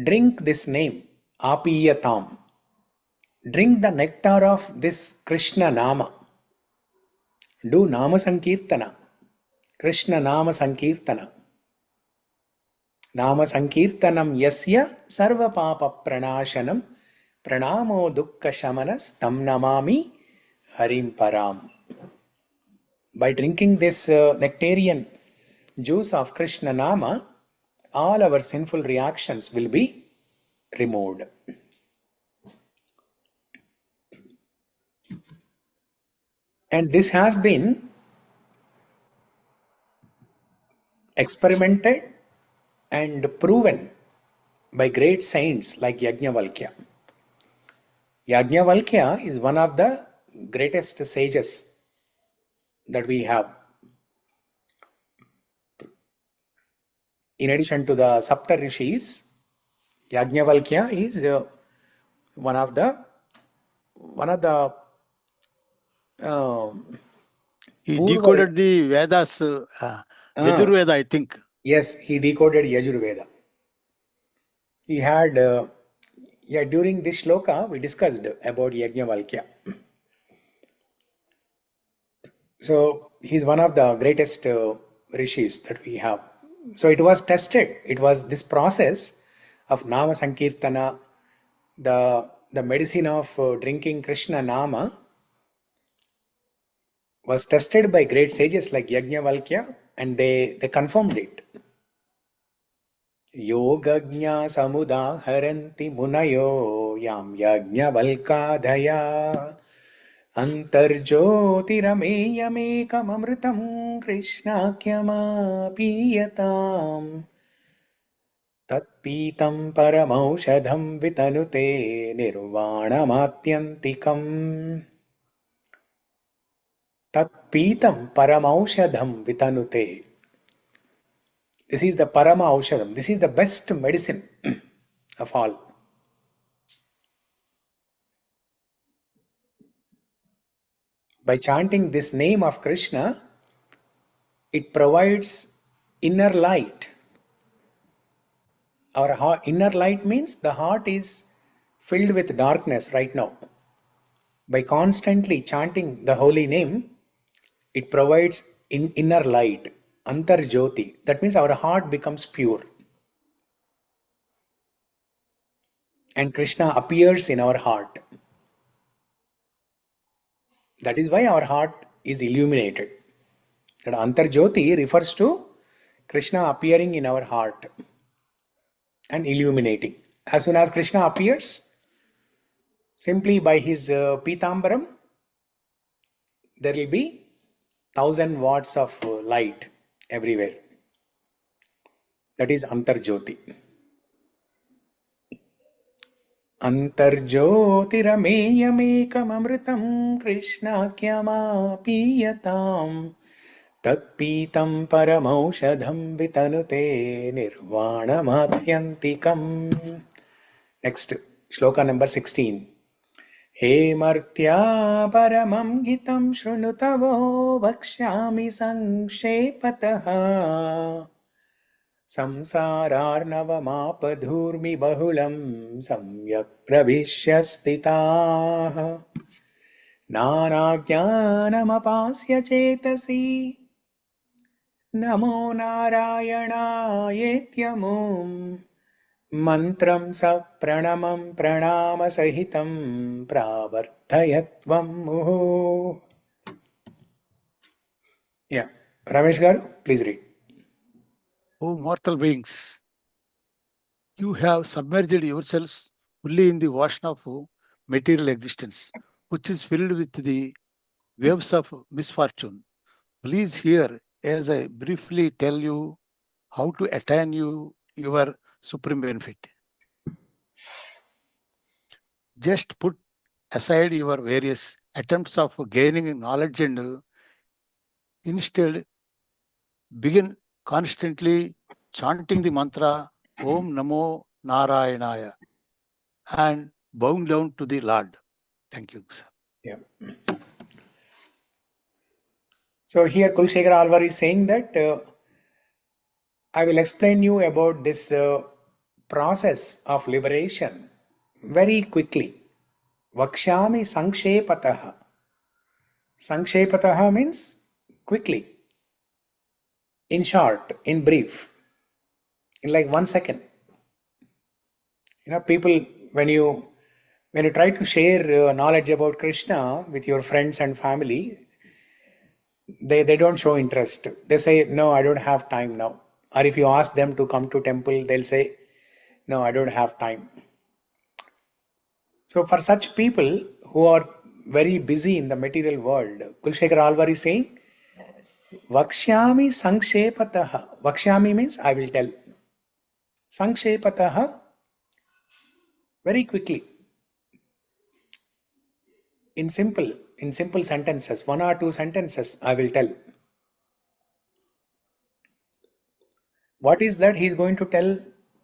drink this name, Apiyatam. Drink the nectar of this Krishna Nama. Do Nama Sankirtana. Krishna Nama Sankirtana. Nama Sankirtanam Yasya Sarva Papa Pranashanam Pranamo Dukkha Shamanas Tam Namami Harim Param. By drinking this nectarian juice of Krishna Nama, all our sinful reactions will be removed. And this has been experimented and proven by great saints like Yajnavalkya. Yajnavalkya is one of the greatest sages that we have. In addition to the Sapta Rishis, Yajnavalkya is one of the He decoded the Vedas, Yajurveda, I think. Yes, he decoded Yajurveda. He had, during this shloka, we discussed about Yajnavalkya. So he's one of the greatest rishis that we have. So it was tested. It was this process of Nama Sankirtana, the medicine of drinking Krishna Nama was tested by great sages like Yajnavalkya, and they confirmed it. Yogajna samudaharanti munayo yam yajnavalkadhaya antharjyotirameyamekam krishnākyamāpīyatāṃ tatpītam paramaushadham vitanute nirvāṇamātyantikam. Tatpītam paramaushadham vitanute. This is the Parama Aushadam. This is the best medicine of all. By chanting this name of Krishna, it provides inner light. Our inner light means the heart is filled with darkness right now. By constantly chanting the holy name, it provides inner light, Antarjyoti. That means our heart becomes pure. And Krishna appears in our heart. That is why our heart is illuminated. That Antarjyoti refers to Krishna appearing in our heart and illuminating. As soon as Krishna appears, simply by his Pitambaram, there will be 1,000 watts of light everywhere. That is Antarjyoti. Antarjyotirameyamekam krishnākyamāpīyatāṃ tatpītam paramaushadham vitanute nirvāṇamātyantikam. Next, shloka number 16. He martya paramam gitam shrunutavo vakshyami sankshepataha samsārārnavamāpadhūrmi bahulam samyak pravishya stitah nānājñānamapāsya cetasi namo nārāyaṇāyetyamum mantram sa pranamam pranāma sahitam pravarthayatvam muhu. Yeah, Ramesh Garu, please read. O mortal beings, you have submerged yourselves fully in the ocean of material existence, which is filled with the waves of misfortune. Please hear as I briefly tell you how to attain your supreme benefit. Just put aside your various attempts of gaining knowledge and instead begin constantly chanting the mantra Om Namo Narayanaya and bowing down to the Lord. Thank you, sir. Yeah. So here Kulshekhara Alvar is saying that I will explain you about this process of liberation very quickly. Vakshami sankshepataha. Sankshepataha means quickly, in short, in brief, in like 1 second. You know, people, when you try to share knowledge about Krishna with your friends and family, they don't show interest. They say, no, I don't have time now. Or if you ask them to come to temple, they'll say, no, I don't have time. So for such people who are very busy in the material world, Kulshekhara Alvar is saying, Vakshyami sankshepataha. Vakshyami means I will tell. Sankshepataha, very quickly. In simple sentences, 1 or 2 sentences, I will tell. What is that he is going to tell?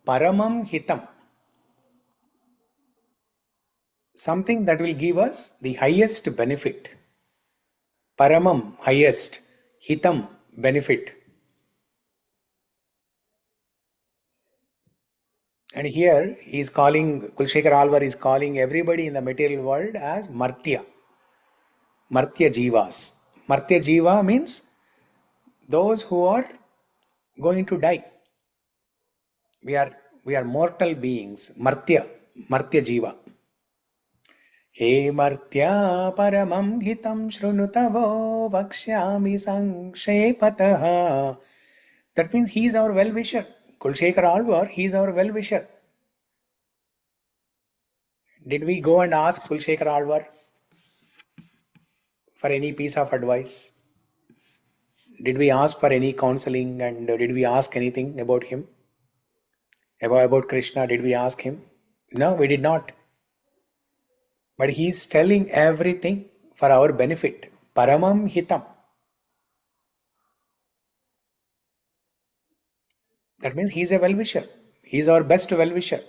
Paramam hitam. Something that will give us the highest benefit. Paramam, highest. Hitam, benefit. And here he is calling, Kulshekhara Alvar is calling everybody in the material world as Martya. Martya Jivas. Martya Jiva means those who are going to die. We are mortal beings. Martya Jiva. He Martya paramam hitam shrunutavo vakshyami sankshephataha. That means he is our well-wisher. Kulshekar Alvar, he is our well-wisher. Did we go and ask Kulshekar Alvar for any piece of advice? Did we ask for any counseling, and did we ask anything about him? About Krishna, did we ask him? No, we did not. But he is telling everything for our benefit. Paramam hitam. That means he is a well-wisher. He is our best well-wisher.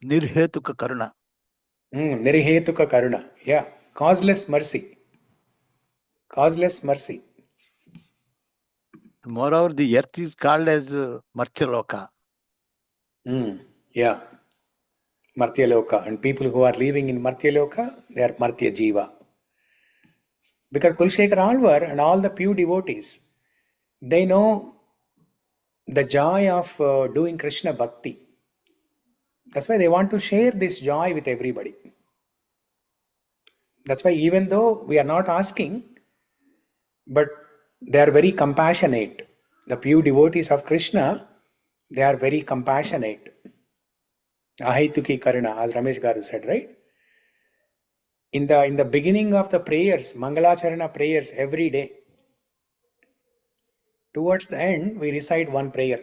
Nirhetuka karuna. Nirhetuka karuna. Yeah. Causeless mercy. Causeless mercy. Moreover, the earth is called as Martyaloka. Yeah. Martyaloka. And people who are living in Martyaloka, they are Martya Jiva. Because Kulshekar Alvar and all the pure devotees, they know the joy of doing Krishna Bhakti. That's why they want to share this joy with everybody. That's why even though we are not asking, but they are very compassionate. The pure devotees of Krishna, they are very compassionate. Ahaituki Karuna, as Ramesh Garu said, right? In the beginning of the prayers, Mangalacharana prayers every day, towards the end, we recite one prayer.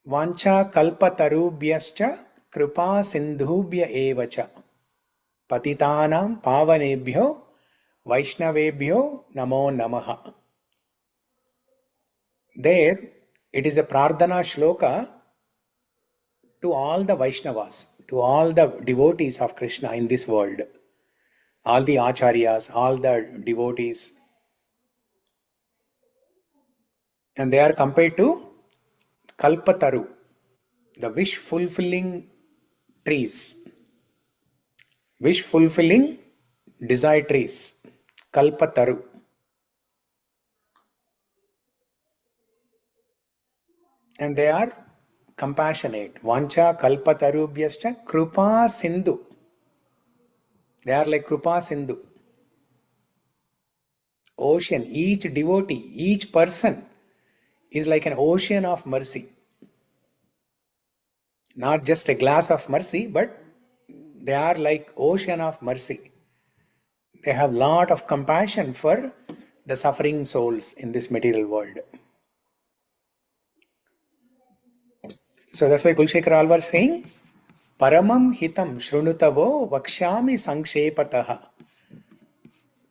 Vancha kalpatarubhyascha kripa sindhubhya evacha patitanam pavanebhyo vaishnavebhyo namo namaha. There, it is a prardhana shloka to all the Vaishnavas, to all the devotees of Krishna in this world, all the acharyas, all the devotees. And they are compared to Kalpataru, the wish-fulfilling trees, wish-fulfilling desire trees, Kalpataru. And they are compassionate. Vancha kalpatarubhyascha krupa sindhu. They are like krupa sindhu. Ocean, each devotee, each person is like an ocean of mercy. Not just a glass of mercy, but they are like ocean of mercy. They have lot of compassion for the suffering souls in this material world. So that's why Kulshekar Alvar is saying, Paramam hitam shrunutavo vakshyami sankshepataha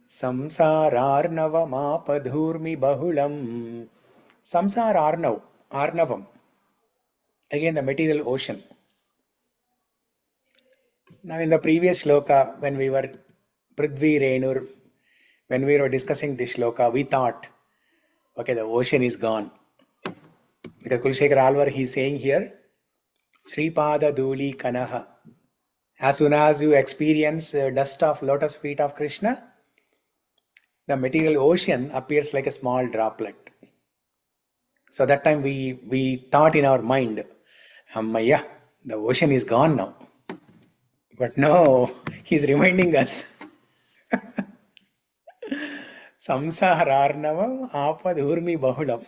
samsararnavam apadhurmi bahulam. Samsar Arnavam. Again the material ocean. Now in the previous shloka, when we were Prithvi Renur, when we were discussing this shloka, we thought, okay, the ocean is gone. Because Kulshekar Alvar, he is saying here, Sripada Duli Kanaha. As soon as you experience dust of lotus feet of Krishna, the material ocean appears like a small droplet. So that time we thought in our mind, Ammaya, the ocean is gone now. But no, he's reminding us. Samsararnavam apad urmi bahulam.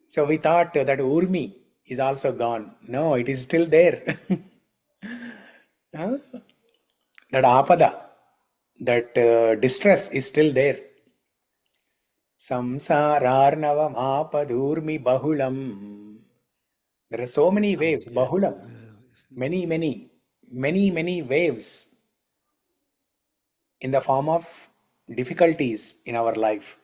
So we thought that urmi is also gone. No, it is still there. That apada, that distress is still there. Samsararnavam apadurmi bahulam. There are so many waves, bahulam. Many waves in the form of difficulties in our life.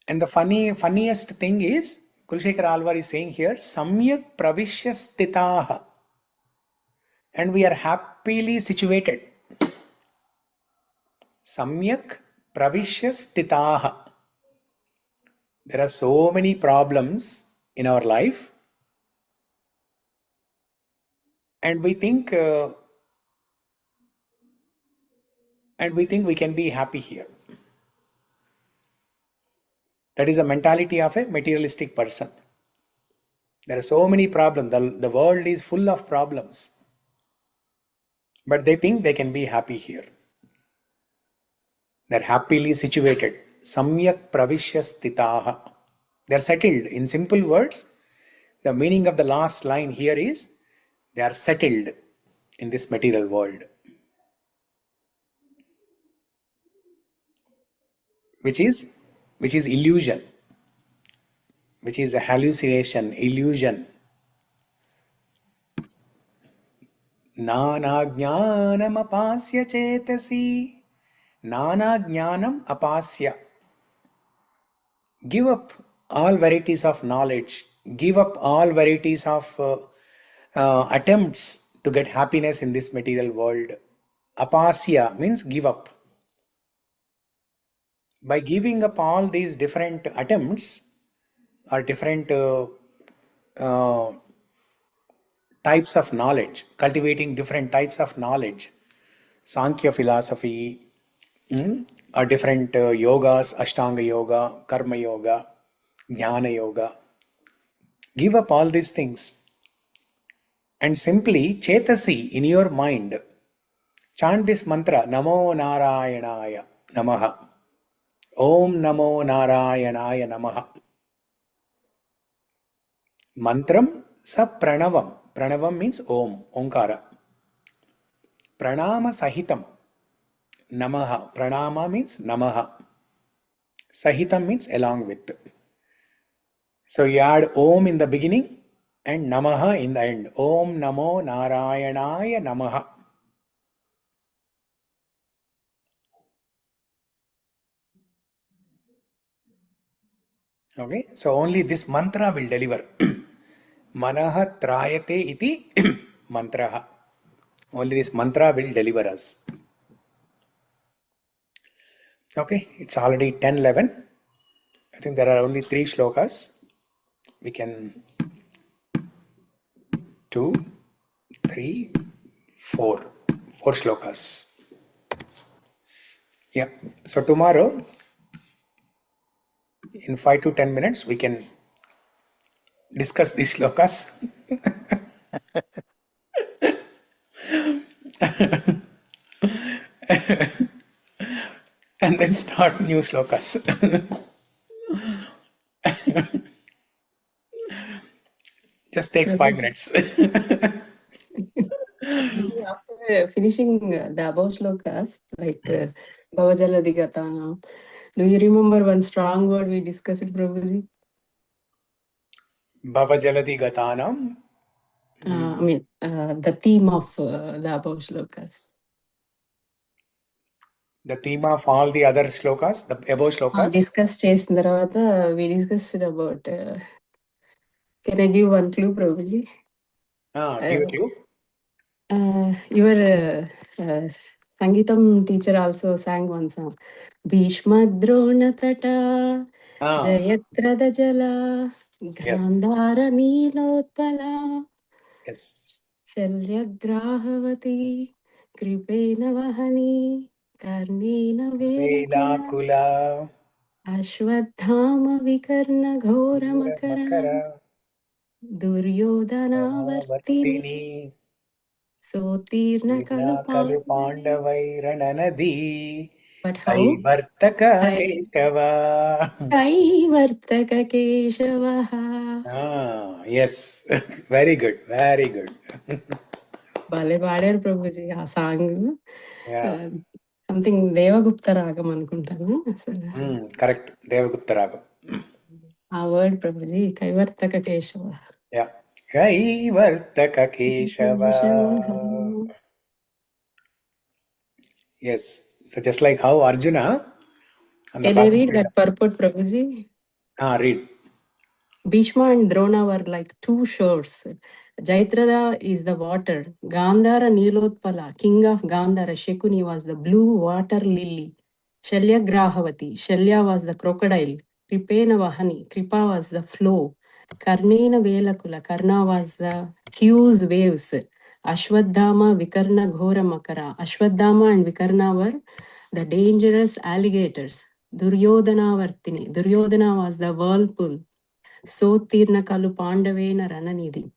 And the funniest thing is, Kulshekar Alvar is saying here, Samyak pravishya stitaha. And we are happily situated. Samyak pravishya stitaha. There are so many problems in our life. And we think and we think we can be happy here. That is the mentality of a materialistic person. There are so many problems. The world is full of problems. But they think they can be happy here. They're happily situated. Samyak pravishya stitaha. They're settled. In simple words, the meaning of the last line here is they are settled in this material world, which is illusion, which is a hallucination, illusion. Nana jnanam apasya chetasi. Nana jnanam apasya. Give up all varieties of knowledge. Give up all varieties of attempts to get happiness in this material world. Apasya means give up. By giving up all these different attempts or different types of knowledge, cultivating different types of knowledge, Sankhya philosophy, or different yogas, Ashtanga yoga, Karma yoga, Jnana yoga. Give up all these things and simply chetasi in your mind. Chant this mantra, Namo Narayanaya Namaha. Om Namo Narayanaya Namaha. Mantram sa pranavam. Pranavam means Om, Omkara. Pranama sahitam. Namaha. Pranama means Namaha. Sahitam means along with. So you add Om in the beginning and Namaha in the end. Om Namo Narayanaya Namaha. Okay, so only this mantra will deliver. Manaha trayate iti mantraha. Only this mantra will deliver us. Okay, it's already 10:11. I think there are only 3 shlokas. We can 2, 3, 4. 4 shlokas. Yeah, so tomorrow in 5 to 10 minutes we can discuss these shlokas. And then start new shlokas. Just takes 5 minutes. After finishing the above shlokas, like Bhavajaladi Gatana, do you remember one strong word we discussed, Prabhuji? Bhavajaladi Gatanam. I mean, the theme of the above shlokas. The theme of all the other shlokas, the above shlokas. Discuss చేసిన తర్వాత we discussed about. Can I give one clue, Prabhuji? Give a clue. Your Sangeetam teacher also sang one song. Bhishma Drona Tata Jayatrada Jala Gandhara Nilotpala. Yes. Shalyagrahavati Kripena Vahani Karnena Velakula Ashwadhama Vikarna Ghora Makara Duryodhana Vartini Sotirna Kalu Pandavairananadi. But how? Kaivartaka Keshava. Kaivartaka Keshavaha. Yes. Very good. Very good. Bale Bader Prabhuji, a song. Yeah. Something Devagupta Ragam anukuntanu. Correct. Devagupta Ragam. A word, Prabhuji, Kaivartaka Keshava. Yeah. Kaivartaka Keshava. Yes. So just like how Arjuna. Can I read that purport, Prabhuji? Read. Bhishma and Drona were like two shores. Jaitrada is the water. Gandhara Nilotpala, king of Gandhara, Shekuni was the blue water lily. Shalya Grahavati, Shalya was the crocodile. Kripena Vahani, Kripa was the flow. Karnena Velakula, Karna was the huge waves. Ashwadhama, Vikarna, Ghora, Makara. Ashwadhama and Vikarna were the dangerous alligators. Duryodhana Vartini. Duryodhana was the whirlpool. Sotirna Kalu Pandavena Rananidhi.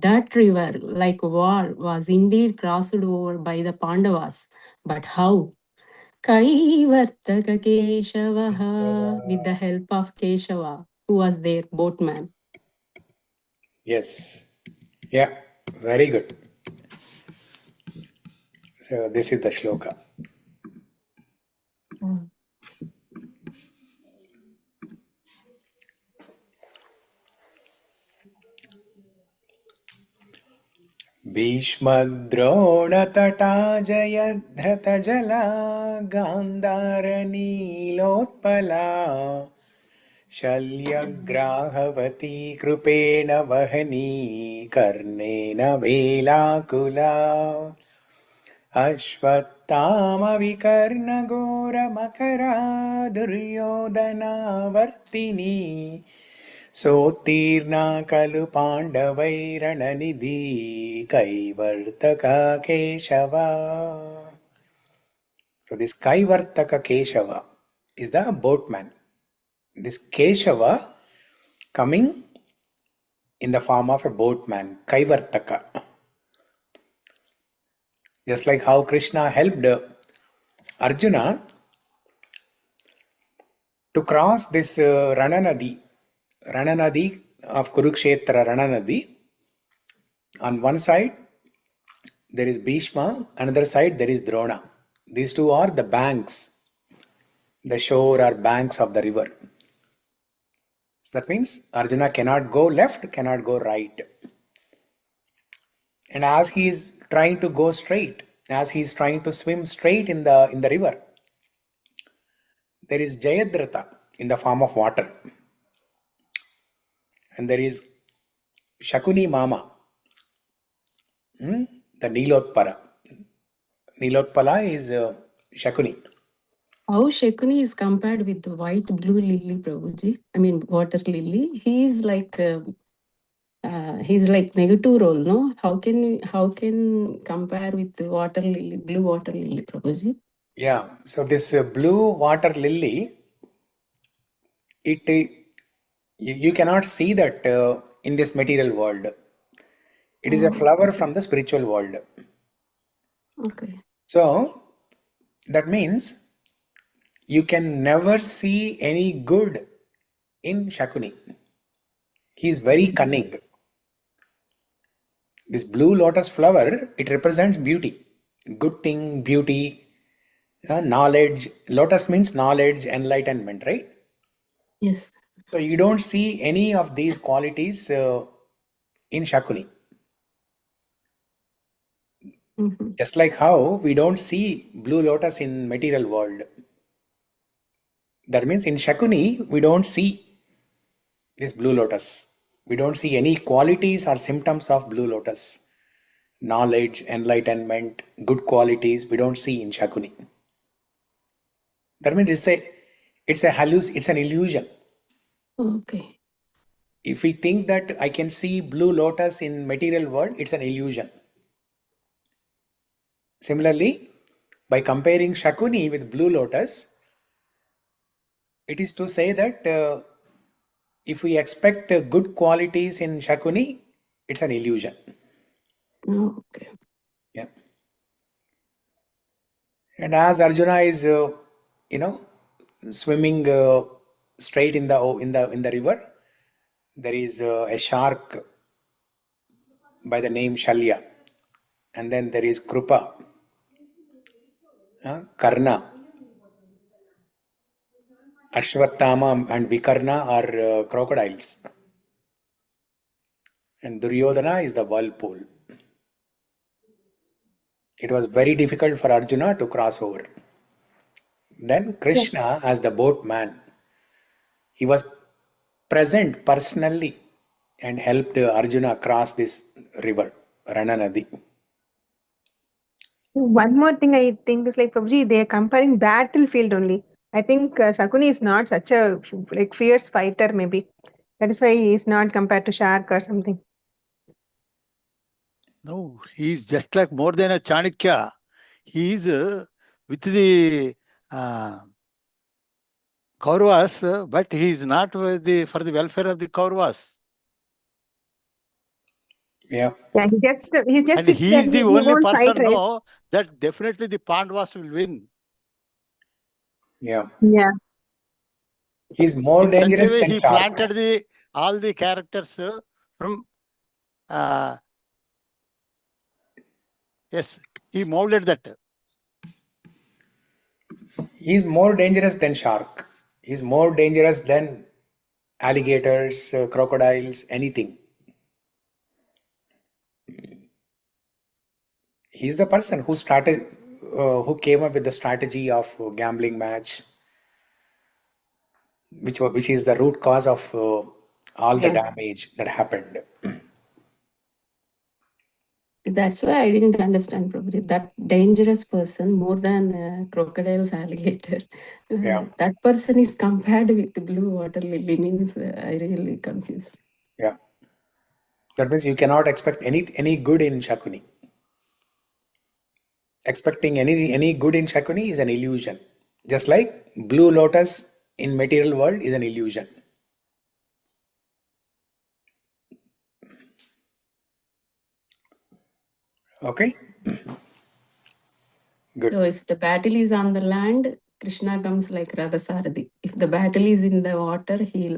That river, like wall, was indeed crossed over by the Pandavas. But how? Kaivartaka Keshavaha, with the help of Keshava, who was their boatman. Yes. Yeah. Very good. So this is the shloka. भीष्मद्रोणतटा जयद्रथजला गान्धारनीलोत्पला शल्यग्राहवती कृपेण वहनी कर्णेन वेलाकुला अश्वत्थामविकर्णघोरमकरा दुर्योधनावर्तिनी सोत्तीर्णा खलु पाण्डवैरणनिधि कैवर्तका केशवा. So this Kaivartaka Keshava is the boatman. This Keshava coming in the form of a boatman, Kaivartaka. Just like how Krishna helped Arjuna to cross this Rananadi of Kurukshetra Rananadi. On one side there is Bhishma, another side there is Drona. These two are the banks, the shore or banks of the river. So that means Arjuna cannot go left, cannot go right. And as he is trying to go straight, as he is trying to swim straight in the river, there is Jayadratha in the form of water. And there is Shakuni Mama, the Nilotpala. Nilotpala is Shakuni. How Shakuni is compared with the white blue lily, Prabhuji? I mean, water lily. He's like negative role, no? How can compare with the water lily, blue water lily, Prabhuji? Yeah. So this blue water lily, you cannot see that in this material world. It is a flower from the spiritual world. Okay. So that means you can never see any good in Shakuni. He is very cunning. This blue lotus flower, it represents beauty, good thing, beauty, knowledge. Lotus means knowledge, enlightenment, right? Yes. So you don't see any of these qualities in Shakuni. Just like how we don't see blue lotus in material world. That means in Shakuni, we don't see this blue lotus. We don't see any qualities or symptoms of blue lotus. Knowledge, enlightenment, good qualities, we don't see in Shakuni. That means it's an illusion. Okay. If we think that I can see blue lotus in material world, it's an illusion. Similarly, by comparing Shakuni with blue lotus, it is to say that if we expect good qualities in Shakuni, it's an illusion. Okay. Yeah. And as Arjuna is, swimming straight in the river, there is a shark by the name Shalya, and then there is Krupa, Karna, Ashwattama and Vikarna are crocodiles, and Duryodhana is the whirlpool. It was very difficult for Arjuna to cross over. Then Krishna, as the boatman, he was present personally and helped Arjuna cross this river, Rananadi. One more thing I think is like Prabhuji, they are comparing battlefield only. I think Shakuni is not such a fierce fighter maybe. That is why he is not compared to shark or something. No, he is just like more than a Chanakya. He is with the Kauravas, but he is not for the welfare of the Kauravas. Yeah. Yeah, he just And sits he there. is the He only won't fight, person right? that definitely the Pandavas will win. Yeah. Yeah. He's more In such a dangerous way, than he shark. planted all the characters from. Yes, he molded that. He's more dangerous than shark. He's more dangerous than alligators, crocodiles, anything. He's the person who started, who came up with the strategy of gambling match, which is the root cause of all the Yeah. damage that happened. That's why I didn't understand, Prabhuji. That dangerous person, more than crocodiles, alligator, Yeah. that person is compared with the blue water lily means I really confused. Yeah. That means you cannot expect any good in Shakuni. Expecting any good in Shakuni is an illusion. Just like blue lotus in material world is an illusion. Okay? Good. So if the battle is on the land, Krishna comes like Radha Saradi. If the battle is in the water, he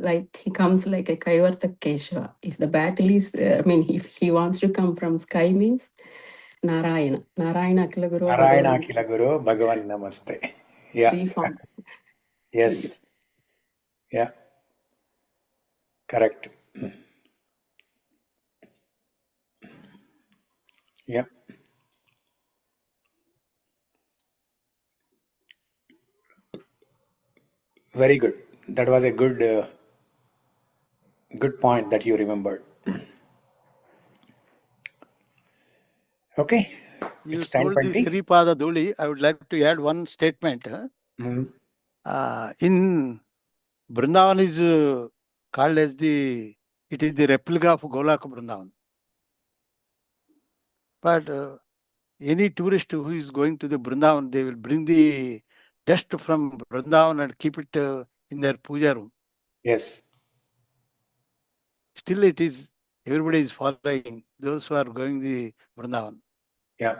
comes like a Kaivarta Keshava. If the battle is, if he wants to come from sky means Narayana. Narayana Akila Guru Narayana Bhagavan. Akila Guru Bhagavan Namaste. Yeah. 3 forms. Yes. Yeah. Correct. Yeah. Very good. That was a good point that you remembered. Okay. You It's told the 10:20. Sri Pada Duli. I would like to add one statement. In Vrindavan is called as it is the replica of Golak Vrindavan. But any tourist who is going to the Vrindavan, they will bring the dust from Vrindavan and keep it in their puja room. Yes. Still, everybody is following those who are going the Vrindavan. Yeah.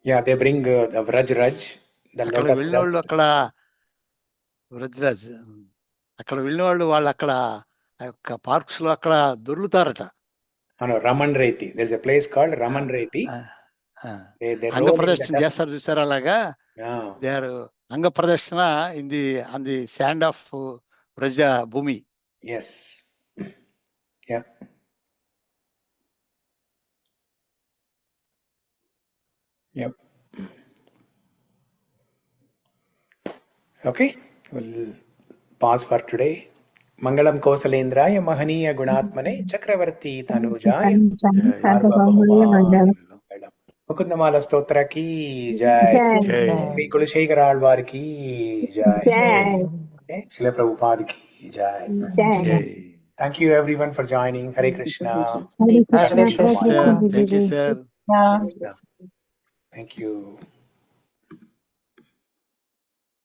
Yeah, they bring the Vraj, the lotus dust. అక్కడ వృద్ధిరాజ్ అక్కడ వెళ్ళిన వాళ్ళు అక్కడ ఆ యొక్క parks లో అక్కడ దొర్లుతారట. Raman Reti. There's a place called Raman Reti. They అంగ roll in the ప్రదర్శన dust. చేస్తారు చూసారు అలాగా. దే ఆర్ అంగ ప్రదర్శన on the sand of Braj భూమి. Yes. Yeah. Yep. Okay. We'll pause for today. Mangalam Kosalendraya Mahaniya Gunatmane Chakravarti Tanujaya Mukunda Mālā Stotra ki jai. Sri Kulashekara Alvar ki jai. Okay. Srila Prabhupada ki jai. Thank you everyone for joining. Hare Krishna. Thank you, sir. Thank you.